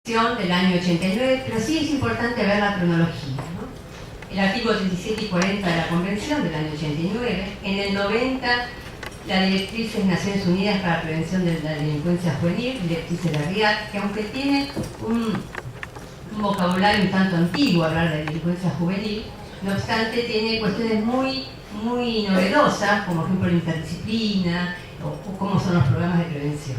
del año 89, pero sí es importante ver la cronología, ¿no? El artículo 37 y 40 de la Convención del año 89, en el 90 la directriz de Naciones Unidas para la Prevención de la Delincuencia Juvenil, directriz de la RIAD, que aunque tiene un vocabulario un tanto antiguo hablar de delincuencia juvenil, no obstante tiene cuestiones muy novedosas, como por ejemplo la interdisciplina o cómo son los programas de prevención.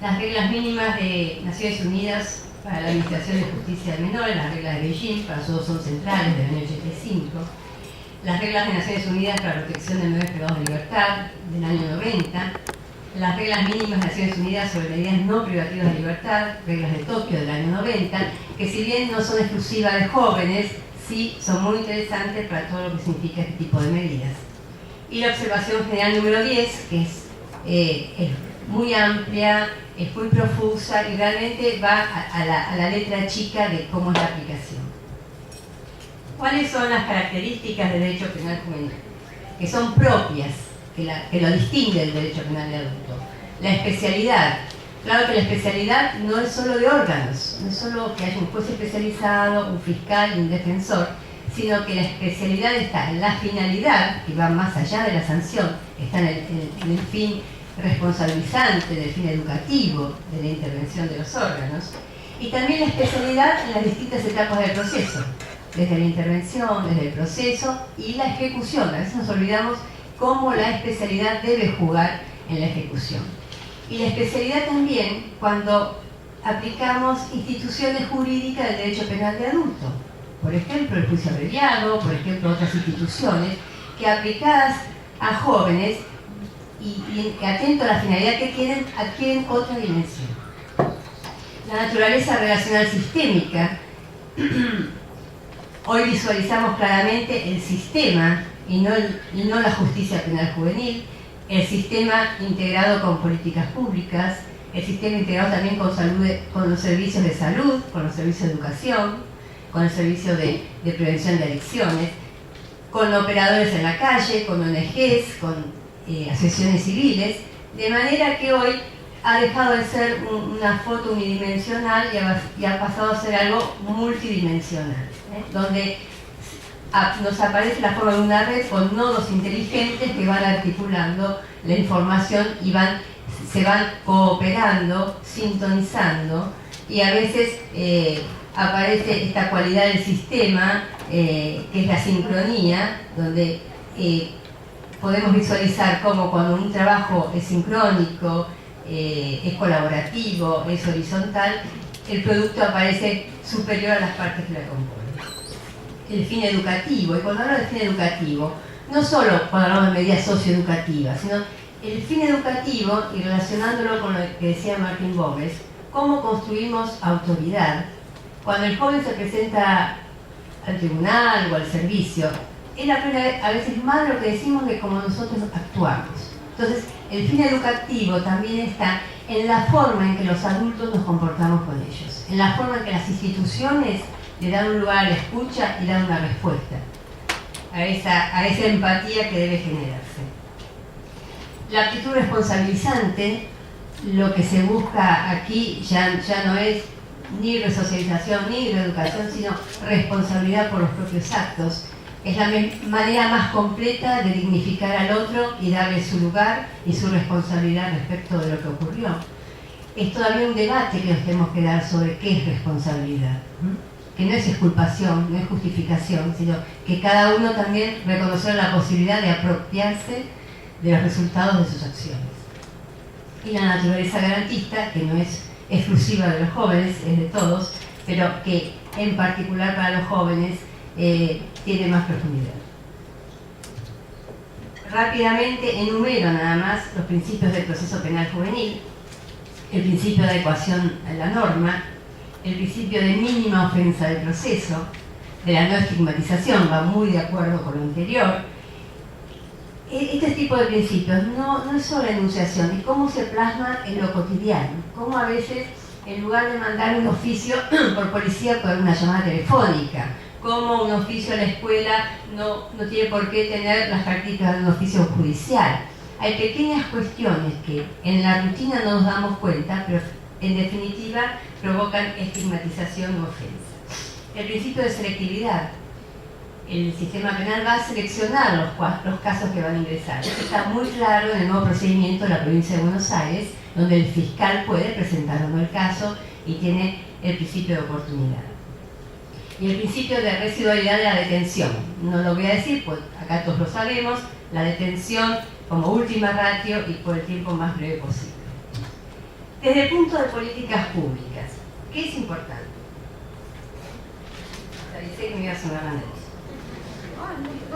Las reglas mínimas de Naciones Unidas para la Administración de Justicia de Menores, las reglas de Beijing, para nosotros son centrales del año 85, las reglas de Naciones Unidas para la protección de menores privados de libertad del año 90, las reglas mínimas de Naciones Unidas sobre medidas no privativas de libertad, reglas de Tokio del año 90, que si bien no son exclusivas de jóvenes, sí son muy interesantes para todo lo que significa este tipo de medidas. Y la observación general número 10, que es muy amplia, es muy profusa y realmente va a la letra chica de cómo es la aplicación. ¿Cuáles son las características del derecho penal juvenil? Que son propias, que lo distingue del derecho penal de adulto. La especialidad. Claro que la especialidad no es solo de órganos, no es solo que haya un juez especializado, un fiscal y un defensor, sino que la especialidad está en la finalidad, que va más allá de la sanción, está en el fin responsabilizante, del fin educativo de la intervención de los órganos, y también la especialidad en las distintas etapas del proceso, desde la intervención, desde el proceso y la ejecución. A veces nos olvidamos cómo la especialidad debe jugar en la ejecución. Y la especialidad también cuando aplicamos instituciones jurídicas del derecho penal de adulto, por ejemplo el juicio abreviado, por ejemplo otras instituciones que aplicadas a jóvenes y atento a la finalidad que tienen, adquieren otra dimensión. La naturaleza relacional sistémica. Hoy visualizamos claramente el sistema y no la justicia penal juvenil, el sistema integrado con políticas públicas, el sistema integrado también con los servicios de salud, con los servicios de educación, con el servicio de prevención de adicciones, con operadores en la calle, con ONGs, con asociaciones civiles, de manera que hoy ha dejado de ser una foto unidimensional y ha pasado a ser algo multidimensional, donde nos aparece la forma de una red con nodos inteligentes que van articulando la información y se van cooperando, sintonizando, y a veces aparece esta cualidad del sistema, que es la sincronía, donde podemos visualizar cómo cuando un trabajo es sincrónico, es colaborativo, es horizontal, el producto aparece superior a las partes que la componen. El fin educativo, y cuando hablo del fin educativo, no solo cuando hablamos de medidas socioeducativas, sino el fin educativo, y relacionándolo con lo que decía Martín Gómez, cómo construimos autoridad. Cuando el joven se presenta al tribunal o al servicio, él aprende a veces más de lo que decimos que como nosotros actuamos. Entonces, el fin educativo también está en la forma en que los adultos nos comportamos con ellos, en la forma en que las instituciones le dan un lugar a la escucha y dan una respuesta a esa empatía que debe generarse. La actitud responsabilizante, lo que se busca aquí ya no es ni resocialización ni reeducación, sino responsabilidad por los propios actos. Es la manera más completa de dignificar al otro y darle su lugar y su responsabilidad respecto de lo que ocurrió. Es todavía un debate que nos tenemos que dar sobre qué es responsabilidad, que no es exculpación, no es justificación, sino que cada uno también reconocer la posibilidad de apropiarse de los resultados de sus acciones. Y la naturaleza garantista, que no es exclusiva de los jóvenes, es de todos, pero que en particular para los jóvenes tiene más profundidad. Rápidamente enumero nada más los principios del proceso penal juvenil: el principio de adecuación a la norma, el principio de mínima ofensa del proceso, de la no estigmatización, va muy de acuerdo con lo anterior. Este tipo de principios no es solo enunciación, y cómo se plasma en lo cotidiano, cómo a veces en lugar de mandar un oficio por policía por una llamada telefónica, como un oficio a la escuela no tiene por qué tener las características de un oficio judicial. Hay pequeñas cuestiones que en la rutina no nos damos cuenta, pero en definitiva provocan estigmatización u ofensa. El principio de selectividad. El sistema penal va a seleccionar los casos que van a ingresar. Esto está muy claro en el nuevo procedimiento de la provincia de Buenos Aires, donde el fiscal puede presentar o no el caso y tiene el principio de oportunidad. Y el principio de residualidad de la detención. No lo voy a decir, pues acá todos lo sabemos, la detención como última ratio y por el tiempo más breve posible. Desde el punto de políticas públicas, ¿qué es importante? Avisé que me iba a sonar la nariz.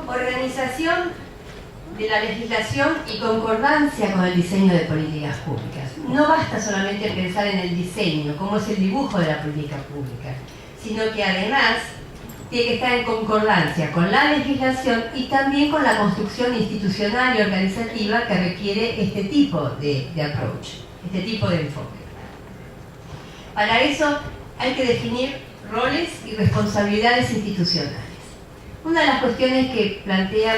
Organización de la legislación y concordancia con el diseño de políticas públicas. No basta solamente pensar en el diseño, cómo es el dibujo de la política pública, sino que además tiene que estar en concordancia con la legislación y también con la construcción institucional y organizativa que requiere este tipo de approach, este tipo de enfoque. Para eso hay que definir roles y responsabilidades institucionales. Una de las cuestiones que plantean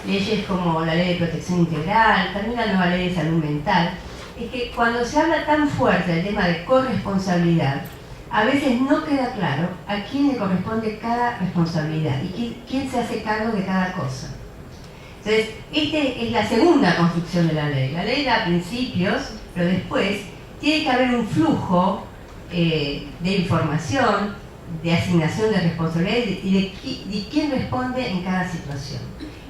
leyes como la Ley de Protección Integral, también la nueva Ley de Salud Mental, es que cuando se habla tan fuerte del tema de corresponsabilidad, a veces no queda claro a quién le corresponde cada responsabilidad y quién se hace cargo de cada cosa. Entonces, esta es la segunda construcción de la ley. La ley da principios, pero después tiene que haber un flujo de información, de asignación de responsabilidades y de quién responde en cada situación.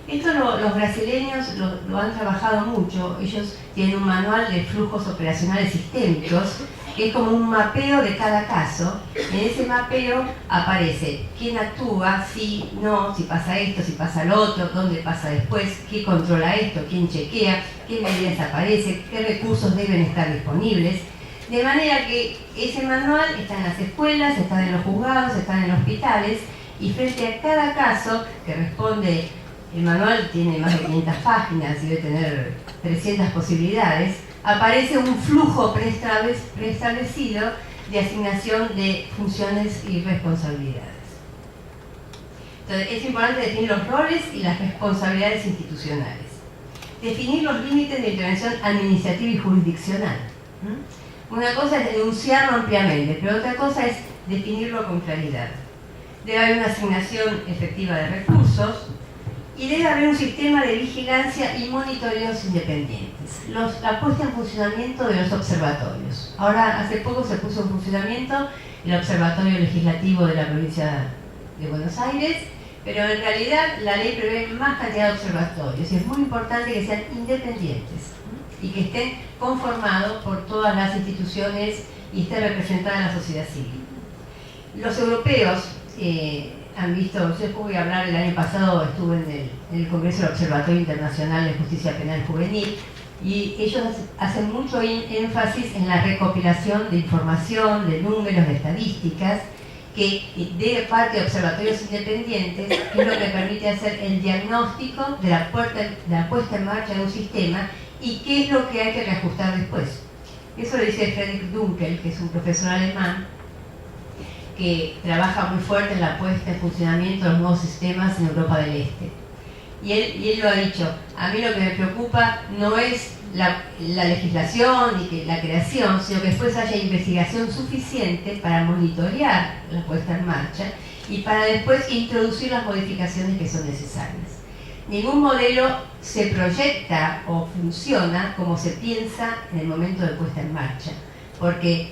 Esto los brasileños lo han trabajado mucho. Ellos tienen un manual de flujos operacionales sistémicos que es como un mapeo de cada caso. En ese mapeo aparece quién actúa, si no, si pasa esto, si pasa lo otro, dónde pasa después, quién controla esto, quién chequea, qué medidas aparecen, qué recursos deben estar disponibles. De manera que ese manual está en las escuelas, está en los juzgados, está en los hospitales, y frente a cada caso que responde, el manual tiene más de 500 páginas y debe tener 300 posibilidades, aparece un flujo preestablecido de asignación de funciones y responsabilidades. Entonces, es importante definir los roles y las responsabilidades institucionales. Definir los límites de intervención administrativa y jurisdiccional. Una cosa es denunciarlo ampliamente, pero otra cosa es definirlo con claridad. Debe haber una asignación efectiva de recursos y debe haber un sistema de vigilancia y monitoreos independientes. La puesta en funcionamiento de los observatorios. Ahora, hace poco se puso en funcionamiento el Observatorio Legislativo de la provincia de Buenos Aires, pero en realidad la ley prevé más cantidad de observatorios y es muy importante que sean independientes y que estén conformados por todas las instituciones y esté representada en la sociedad civil. Los europeos han visto, yo voy a hablar, el año pasado estuve en el Congreso del Observatorio Internacional de Justicia Penal Juvenil, y ellos hacen mucho énfasis en la recopilación de información, de números, de estadísticas, que de parte de observatorios independientes, que es lo que permite hacer el diagnóstico de la puesta en marcha de un sistema y qué es lo que hay que reajustar después. Eso lo dice Friedrich Dunkel, que es un profesor alemán, que trabaja muy fuerte en la puesta en funcionamiento de los nuevos sistemas en Europa del Este. Y él lo ha dicho, a mí lo que me preocupa no es la legislación y que la creación, sino que después haya investigación suficiente para monitorear la puesta en marcha y para después introducir las modificaciones que son necesarias. Ningún modelo se proyecta o funciona como se piensa en el momento de puesta en marcha, porque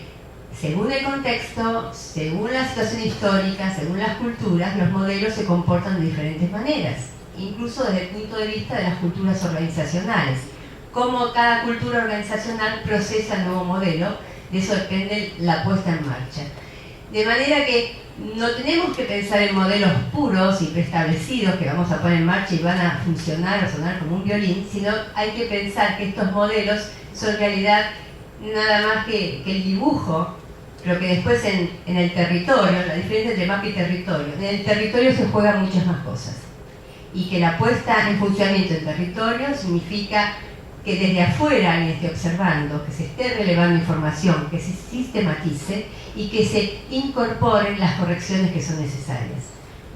según el contexto, según la situación histórica, según las culturas, los modelos se comportan de diferentes maneras, incluso desde el punto de vista de las culturas organizacionales. Cómo cada cultura organizacional procesa el nuevo modelo, de eso depende la puesta en marcha. De manera que no tenemos que pensar en modelos puros y preestablecidos que vamos a poner en marcha y van a funcionar o sonar como un violín, sino hay que pensar que estos modelos son en realidad nada más que el dibujo, pero que después en el territorio, la diferencia entre mapa y territorio, en el territorio se juegan muchas más cosas. Y que la puesta en funcionamiento del territorio significa que desde afuera alguien esté observando, que se esté relevando información, que se sistematice y que se incorporen las correcciones que son necesarias.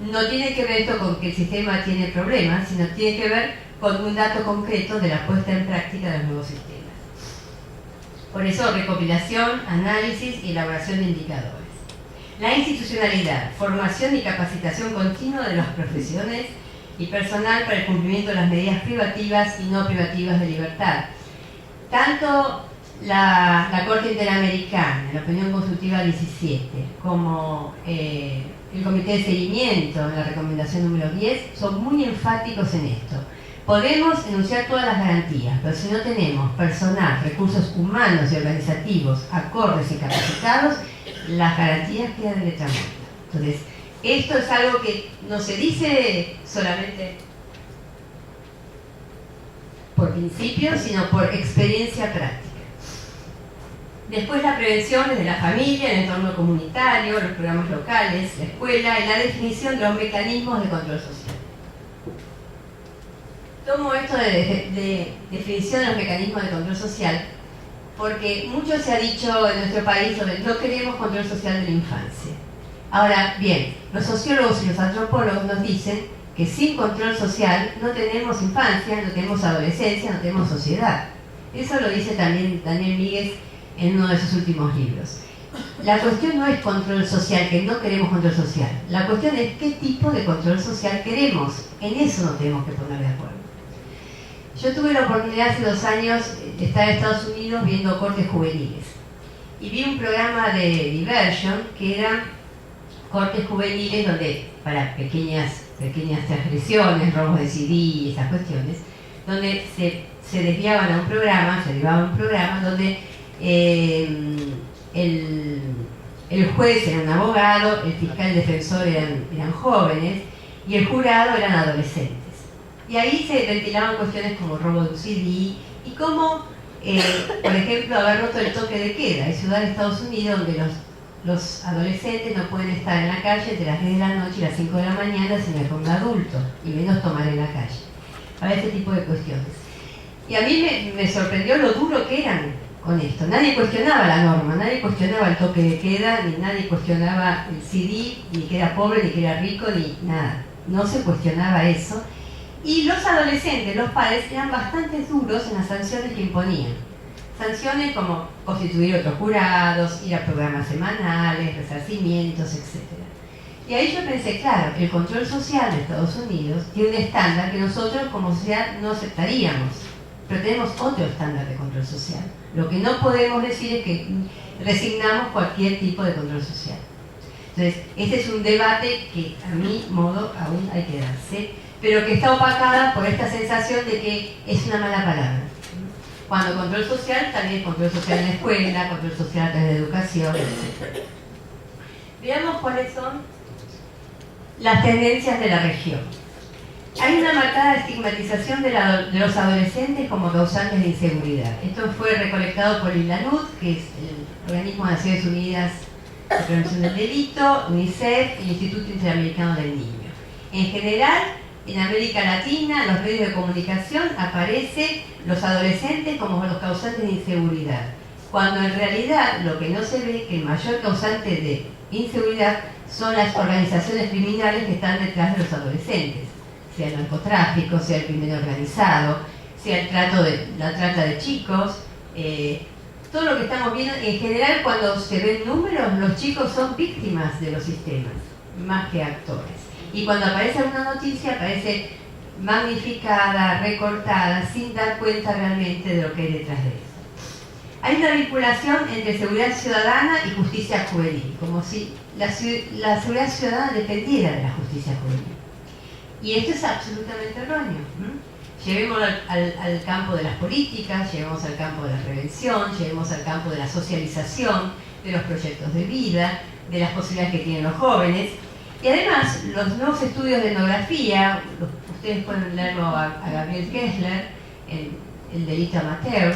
No tiene que ver esto con que el sistema tiene problemas, sino tiene que ver con un dato concreto de la puesta en práctica de los nuevos sistemas. Por eso, recopilación, análisis y elaboración de indicadores. La institucionalidad, formación y capacitación continua de las profesiones y personal para el cumplimiento de las medidas privativas y no privativas de libertad. Tanto la Corte Interamericana, la Opinión Consultiva 17, como el Comité de Seguimiento, en la recomendación número 10, son muy enfáticos en esto. Podemos enunciar todas las garantías, pero si no tenemos personal, recursos humanos y organizativos acordes y capacitados, las garantías quedan de letra muerta. Entonces, esto es algo que no se dice solamente por principio, sino por experiencia práctica. Después la prevención desde la familia, el entorno comunitario, los programas locales, la escuela y la definición de los mecanismos de control social. Tomo esto de definición de los mecanismos de control social porque mucho se ha dicho en nuestro país sobre no queremos control social de la infancia. Ahora, bien, los sociólogos y los antropólogos nos dicen que sin control social no tenemos infancia, no tenemos adolescencia, no tenemos sociedad. Eso lo dice también Daniel Míguez en uno de sus últimos libros. La cuestión no es control social, que no queremos control social. La cuestión es qué tipo de control social queremos. En eso nos tenemos que poner de acuerdo. Yo tuve la oportunidad hace 2 años de estar en Estados Unidos viendo cortes juveniles. Y vi un programa de Diversion que eran cortes juveniles donde, para pequeñas transgresiones, robos de CD y esas cuestiones, donde se desviaban a un programa, se derivaba a un programa donde el juez era un abogado, el fiscal defensor eran jóvenes y el jurado eran adolescentes. Y ahí se ventilaban cuestiones como robo de un CD y cómo, por ejemplo, haber roto el toque de queda. Hay ciudades de Estados Unidos donde los adolescentes no pueden estar en la calle entre las 10 de la noche y las 5 de la mañana sin ir con un adulto, y menos tomar en la calle. A ese tipo de cuestiones. Y a mí me sorprendió lo duro que eran con esto. Nadie cuestionaba la norma, nadie cuestionaba el toque de queda, ni nadie cuestionaba el CD, ni que era pobre, ni que era rico, ni nada. No se cuestionaba eso. Y los adolescentes, los padres, eran bastante duros en las sanciones que imponían. Sanciones como constituir otros jurados, ir a programas semanales, resarcimientos, etc. Y ahí yo pensé, claro, el control social de Estados Unidos tiene un estándar que nosotros como sociedad no aceptaríamos. Pero tenemos otro estándar de control social. Lo que no podemos decir es que resignamos cualquier tipo de control social. Entonces, este es un debate que a mi modo aún hay que darse, pero que está opacada por esta sensación de que es una mala palabra. Cuando control social, también control social en la escuela, control social a través de educación, etc. Veamos cuáles son las tendencias de la región. Hay una marcada estigmatización de los adolescentes como causantes de inseguridad. Esto fue recolectado por el ILANUD, que es el Organismo de Naciones Unidas de Prevención del Delito, UNICEF y el Instituto Interamericano del Niño. En general, en América Latina, en los medios de comunicación, aparecen los adolescentes como los causantes de inseguridad, cuando en realidad lo que no se ve es que el mayor causante de inseguridad son las organizaciones criminales que están detrás de los adolescentes, sea el narcotráfico, sea el crimen organizado, sea la trata de chicos, todo lo que estamos viendo. En general, cuando se ven números, los chicos son víctimas de los sistemas, más que actores. Y cuando aparece alguna noticia, aparece magnificada, recortada, sin dar cuenta realmente de lo que hay detrás de eso. Hay una vinculación entre seguridad ciudadana y justicia juvenil, como si la seguridad ciudadana dependiera de la justicia juvenil. Y esto es absolutamente erróneo. Llevemos al campo de las políticas, llevemos al campo de la prevención, llevemos al campo de la socialización, de los proyectos de vida, de las posibilidades que tienen los jóvenes. Y además, los nuevos estudios de etnografía, ustedes pueden leerlo a Gabriel Kessler, el delito amateur,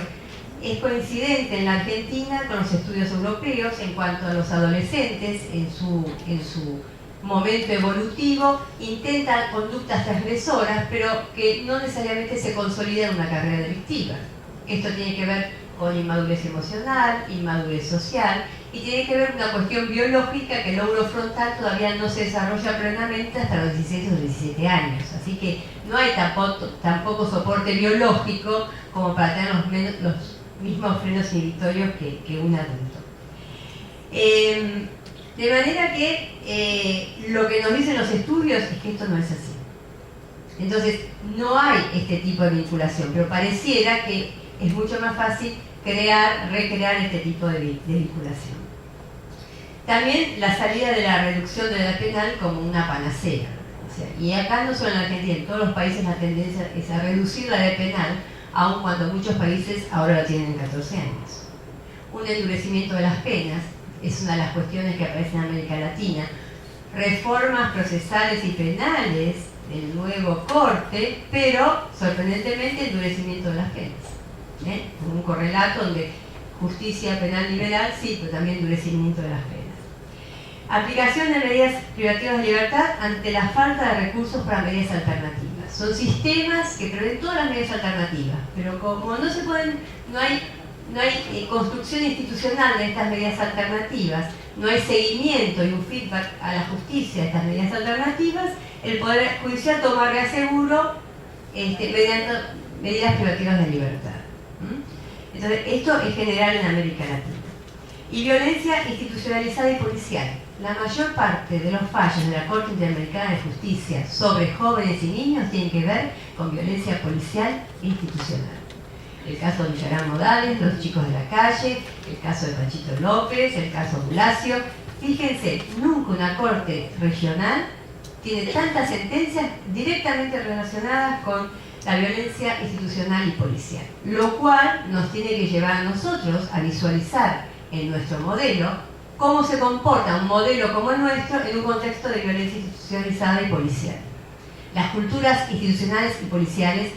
es coincidente en la Argentina con los estudios europeos en cuanto a los adolescentes en su momento evolutivo, intentan conductas transgresoras, pero que no necesariamente se consolidan en una carrera delictiva. Esto tiene que ver con inmadurez emocional, inmadurez social, y tiene que ver con una cuestión biológica que el lóbulo frontal todavía no se desarrolla plenamente hasta los 16 o 17 años. Así que no hay tampoco soporte biológico como para tener los mismos frenos inhibitorios que un adulto. De manera que lo que nos dicen los estudios es que esto no es así. Entonces, no hay este tipo de vinculación, pero pareciera que es mucho más fácil recrear este tipo de vinculación. También la salida de la reducción de la edad penal como una panacea. O sea, y acá no solo en Argentina, en todos los países la tendencia es a reducir la edad penal, aun cuando muchos países ahora la tienen en 14 años. Un endurecimiento de las penas es una de las cuestiones que aparecen en América Latina. Reformas procesales y penales del nuevo corte, pero sorprendentemente endurecimiento de las penas. Un correlato donde justicia penal liberal, sí, pero también endurecimiento de las penas. Aplicación de medidas privativas de libertad ante la falta de recursos para medidas alternativas. Son sistemas que prevén todas las medidas alternativas, pero como no hay construcción institucional de estas medidas alternativas, no hay seguimiento y un feedback a la justicia de estas medidas alternativas, el Poder Judicial toma reaseguro mediante medidas privativas de libertad. Entonces, esto es general en América Latina. Y violencia institucionalizada y policial. La mayor parte de los fallos de la Corte Interamericana de Justicia sobre jóvenes y niños tienen que ver con violencia policial e institucional. El caso de Villarán Modales, los chicos de la calle, el caso de Panchito López, el caso Blasio. Fíjense, nunca una corte regional tiene tantas sentencias directamente relacionadas con la violencia institucional y policial, lo cual nos tiene que llevar a nosotros a visualizar en nuestro modelo cómo se comporta un modelo como el nuestro en un contexto de violencia institucionalizada y policial. Las culturas institucionales y policiales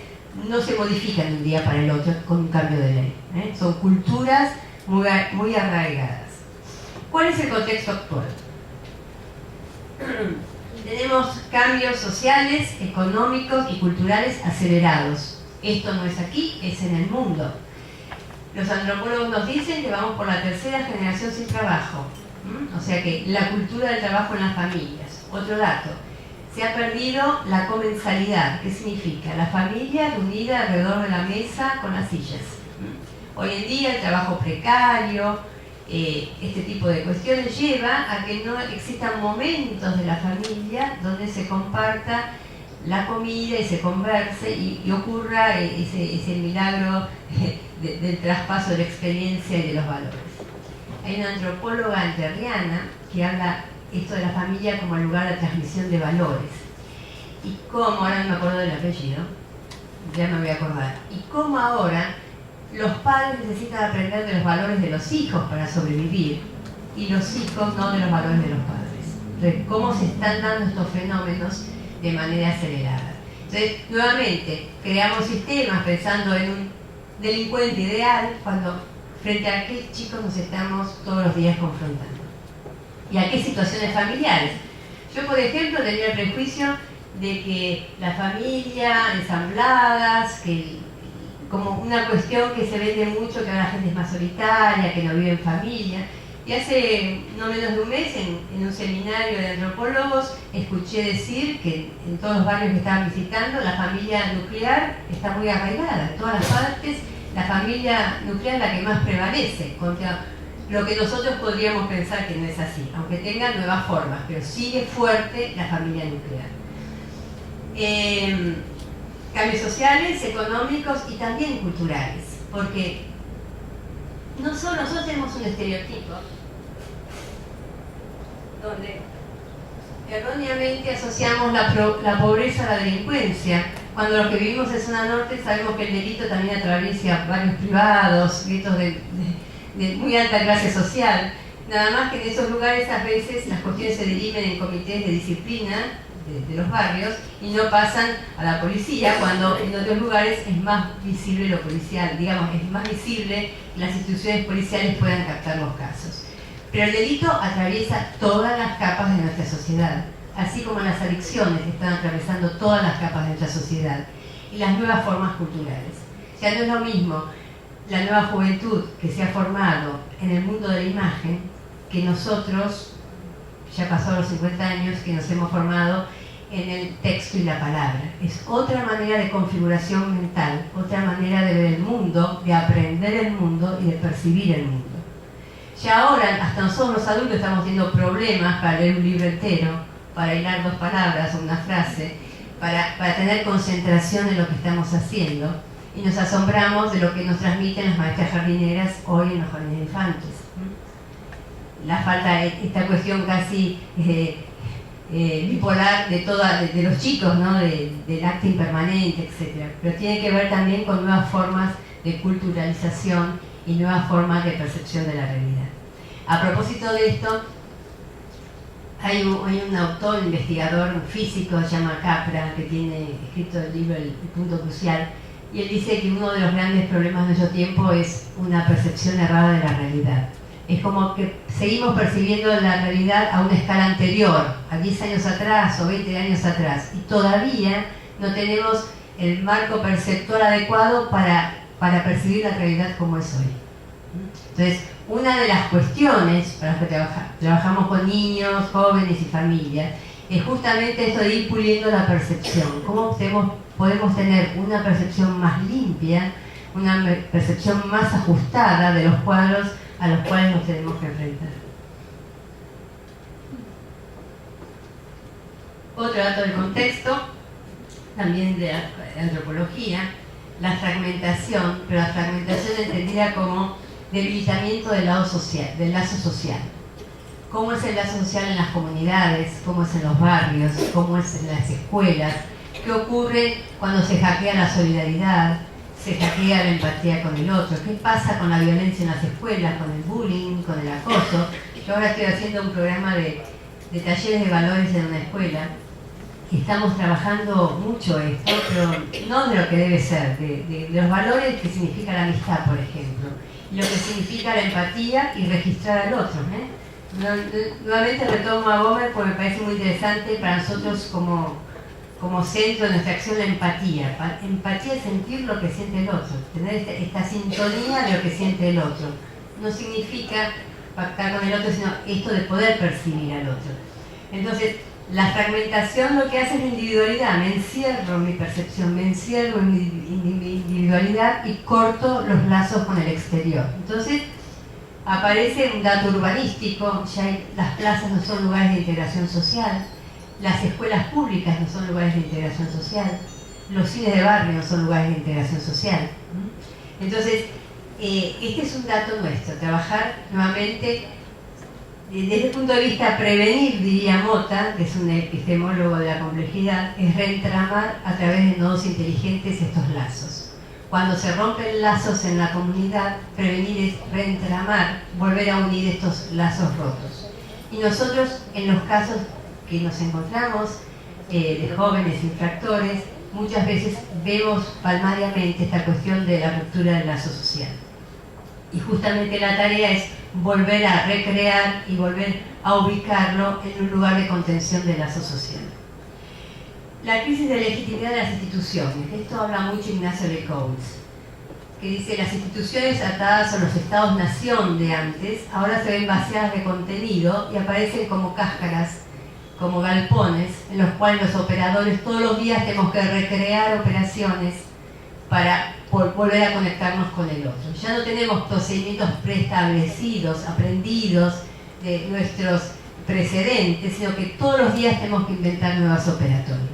no se modifican de un día para el otro con un cambio de ley. Son culturas muy arraigadas. ¿Cuál es el contexto actual? Tenemos cambios sociales, económicos y culturales acelerados. Esto no es aquí, es en el mundo. Los antropólogos nos dicen que vamos por la tercera generación sin trabajo. O sea que la cultura del trabajo en las familias. Otro dato, se ha perdido la comensalidad. ¿Qué significa? La familia reunida alrededor de la mesa con las sillas. Hoy en día el trabajo precario, este tipo de cuestiones lleva a que no existan momentos de la familia donde se comparta la comida y se converse y ocurra ese milagro del traspaso de la experiencia y de los valores. Hay una antropóloga entrerriana que habla esto de la familia como el lugar de transmisión de valores. Y cómo, ahora no me acuerdo del apellido, ya me voy a acordar, y cómo ahora los padres necesitan aprender de los valores de los hijos para sobrevivir y los hijos no de los valores de los padres. Entonces, cómo se están dando estos fenómenos de manera acelerada. Entonces, nuevamente, creamos sistemas pensando en un delincuente ideal cuando frente a qué chicos nos estamos todos los días confrontando. ¿Y a qué situaciones familiares? Yo, por ejemplo, tenía el prejuicio de que la familia, ensambladas, que como una cuestión que se vende mucho, que ahora la gente es más solitaria, que no vive en familia. Y hace no menos de un mes, en un seminario de antropólogos, escuché decir que en todos los barrios que estaban visitando, la familia nuclear está muy arraigada. En todas las partes, la familia nuclear es la que más prevalece contra lo que nosotros podríamos pensar que no es así, aunque tenga nuevas formas, pero sigue fuerte la familia nuclear. Cambios sociales, económicos y también culturales, porque no solo nosotros tenemos un estereotipo donde erróneamente asociamos la pobreza a la delincuencia, cuando los que vivimos en zona norte sabemos que el delito también atraviesa barrios privados, guetos de muy alta clase social, nada más que en esos lugares a veces las cuestiones se dirimen en comités de disciplina de los barrios y no pasan a la policía, cuando en otros lugares es más visible lo policial, digamos, es más visible que las instituciones policiales puedan captar los casos. Pero el delito atraviesa todas las capas de nuestra sociedad, así como las adicciones están atravesando todas las capas de nuestra sociedad y las nuevas formas culturales. Ya no es lo mismo la nueva juventud que se ha formado en el mundo de la imagen que nosotros, ya pasó los 50 años, que nos hemos formado en el texto y la palabra. Es otra manera de configuración mental, otra manera de ver el mundo, de aprender el mundo y de percibir el mundo. Ya ahora, hasta nosotros los adultos estamos teniendo problemas para leer un libro entero, para hilar 2 palabras o una frase, para tener concentración en lo que estamos haciendo, y nos asombramos de lo que nos transmiten las maestras jardineras hoy en los jardines de infantes. La falta, esta cuestión casi bipolar de los chicos, ¿no? Del acting permanente, etc. Pero tiene que ver también con nuevas formas de culturalización y nuevas formas de percepción de la realidad. A propósito de esto, hay un autor, investigador, un físico, se llama Capra, que tiene escrito el libro El punto crucial, y él dice que uno de los grandes problemas de nuestro tiempo es una percepción errada de la realidad. Es como que seguimos percibiendo la realidad a una escala anterior, a 10 años atrás o 20 años atrás, y todavía no tenemos el marco perceptual adecuado para percibir la realidad como es hoy. Entonces, una de las cuestiones para las que trabajamos con niños, jóvenes y familias es justamente esto de ir puliendo la percepción. ¿Cómo podemos tener una percepción más limpia, una percepción más ajustada de los cuadros a los cuales nos tenemos que enfrentar? Otro dato del contexto, también de antropología, la fragmentación, pero la fragmentación entendida como debilitamiento del lazo social. ¿Cómo es el lazo social en las comunidades? ¿Cómo es en los barrios? ¿Cómo es en las escuelas? ¿Qué ocurre cuando se hackea la solidaridad? ¿Se hackea la empatía con el otro? ¿Qué pasa con la violencia en las escuelas, con el bullying, con el acoso? Yo ahora estoy haciendo un programa de talleres de valores en una escuela y estamos trabajando mucho esto, pero no de lo que debe ser, de los valores que significa la amistad, por ejemplo, lo que significa la empatía y registrar al otro. Nuevamente retomo a Bomer porque me parece muy interesante para nosotros como centro de nuestra acción la empatía. Empatía es sentir lo que siente el otro, tener esta sintonía de lo que siente el otro. No significa pactar con el otro, sino esto de poder percibir al otro. Entonces, la fragmentación lo que hace es la individualidad. Me encierro en mi percepción, me encierro en mi individualidad y corto los lazos con el exterior. Entonces, aparece un dato urbanístico, ya las plazas no son lugares de integración social, las escuelas públicas no son lugares de integración social, los cines de barrio no son lugares de integración social. Entonces, este es un dato nuestro, trabajar nuevamente desde el punto de vista prevenir, diría Mota, que es un epistemólogo de la complejidad, es reentramar a través de nodos inteligentes estos lazos. Cuando se rompen lazos en la comunidad, prevenir es reentramar, volver a unir estos lazos rotos. Y nosotros, en los casos que nos encontramos de jóvenes infractores, muchas veces vemos palmariamente esta cuestión de la ruptura del lazo social. Y justamente la tarea es volver a recrear y volver a ubicarlo en un lugar de contención del lazo social. La crisis de legitimidad de las instituciones. Esto habla mucho Ignacio Lecoults, que dice: las instituciones atadas a los estados-nación de antes ahora se ven vaciadas de contenido y aparecen como cáscaras, como galpones, en los cuales los operadores todos los días tenemos que recrear operaciones para volver a conectarnos con el otro. Ya no tenemos procedimientos preestablecidos, aprendidos de nuestros precedentes, sino que todos los días tenemos que inventar nuevas operatorias.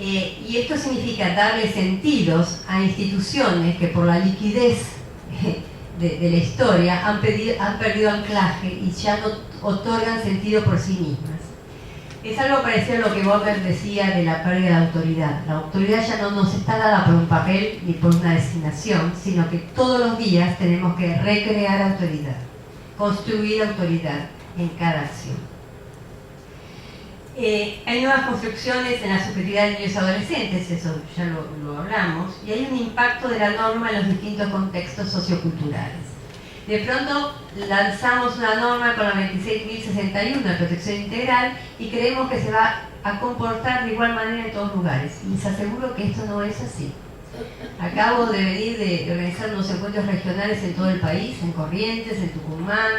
Y esto significa darle sentidos a instituciones que por la liquidez de la historia han perdido anclaje y ya no otorgan sentido por sí mismas. Es algo parecido a lo que Bomer decía de la pérdida de autoridad. La autoridad ya no nos está dada por un papel ni por una designación, sino que todos los días tenemos que recrear autoridad, construir autoridad en cada acción. Hay nuevas construcciones en la subjetividad de niños y adolescentes, eso ya lo hablamos, y hay un impacto de la norma en los distintos contextos socioculturales. De pronto lanzamos una norma con la 26.061 de protección integral y creemos que se va a comportar de igual manera en todos lugares. Y les aseguro que esto no es así. Acabo de venir de organizar unos encuentros regionales en todo el país, en Corrientes, en Tucumán,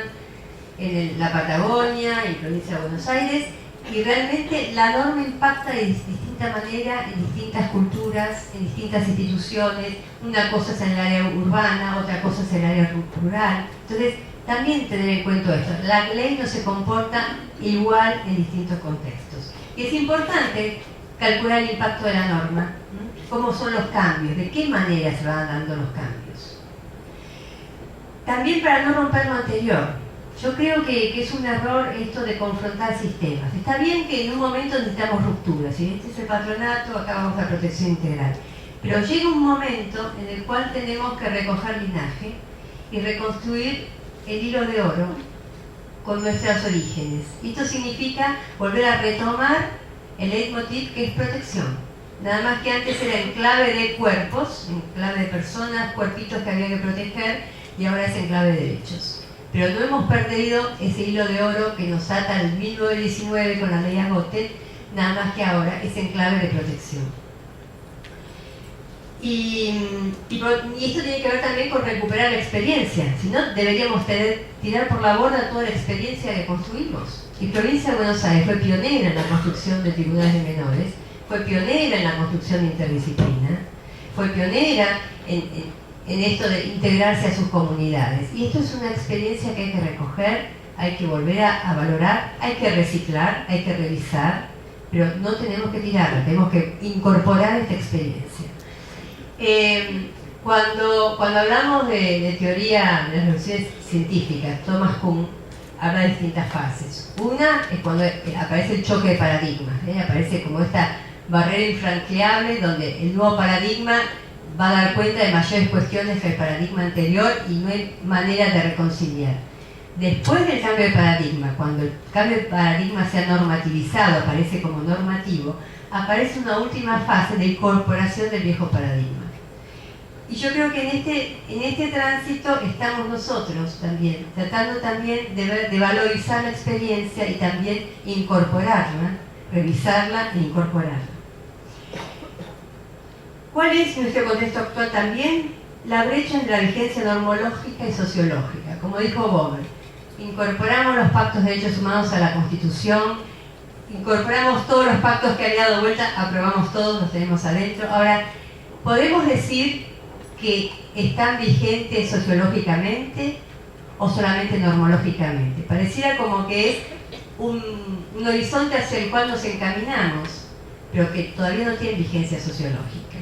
en la Patagonia, en provincia de Buenos Aires, y realmente la norma impacta de distinta manera en distintas culturas, en distintas instituciones. Una cosa es en el área urbana, otra cosa es en el área rural. Entonces, también tener en cuenta esto. La ley no se comporta igual en distintos contextos. Y es importante calcular el impacto de la norma, cómo son los cambios, de qué manera se van dando los cambios. También para no romper lo anterior, yo creo que es un error esto de confrontar sistemas. Está bien que en un momento necesitamos rupturas, si este es el patronato, acá vamos a protección integral. Pero llega un momento en el cual tenemos que recoger linaje y reconstruir el hilo de oro con nuestros orígenes. Esto significa volver a retomar el leitmotiv que es protección. Nada más que antes era en clave de cuerpos, en clave de personas, cuerpitos que había que proteger, y ahora es en clave de derechos. Pero no hemos perdido ese hilo de oro que nos ata al 1919 con la ley Agote, nada más que ahora es en clave de protección. Y esto tiene que ver también con recuperar la experiencia, si no deberíamos tirar por la borda toda la experiencia que construimos. Y Provincia de Buenos Aires fue pionera en la construcción de tribunales de menores, fue pionera en la construcción de interdisciplina, fue pionera en esto de integrarse a sus comunidades. Y esto es una experiencia que hay que recoger, hay que volver a valorar, hay que reciclar, hay que revisar, pero no tenemos que tirarla, tenemos que incorporar esta experiencia. Cuando hablamos de teoría de las revoluciones científicas, Thomas Kuhn habla de distintas fases. Una es cuando aparece el choque de paradigmas, aparece como esta barrera infranqueable donde el nuevo paradigma va a dar cuenta de mayores cuestiones que el paradigma anterior y no hay manera de reconciliar. Después del cambio de paradigma, cuando el cambio de paradigma sea normativizado, aparece como normativo, aparece una última fase de incorporación del viejo paradigma. Y yo creo que en este tránsito estamos nosotros también, tratando también de valorizar la experiencia y también incorporarla, revisarla e incorporarla. ¿Cuál es nuestro contexto actual también? La brecha entre la vigencia normológica y sociológica. Como dijo Bober, incorporamos los pactos de derechos humanos a la Constitución, incorporamos todos los pactos que había dado vuelta, aprobamos todos, los tenemos adentro. Ahora, podemos decir que están vigentes sociológicamente o solamente normológicamente. Pareciera como que es un horizonte hacia el cual nos encaminamos, pero que todavía no tiene vigencia sociológica.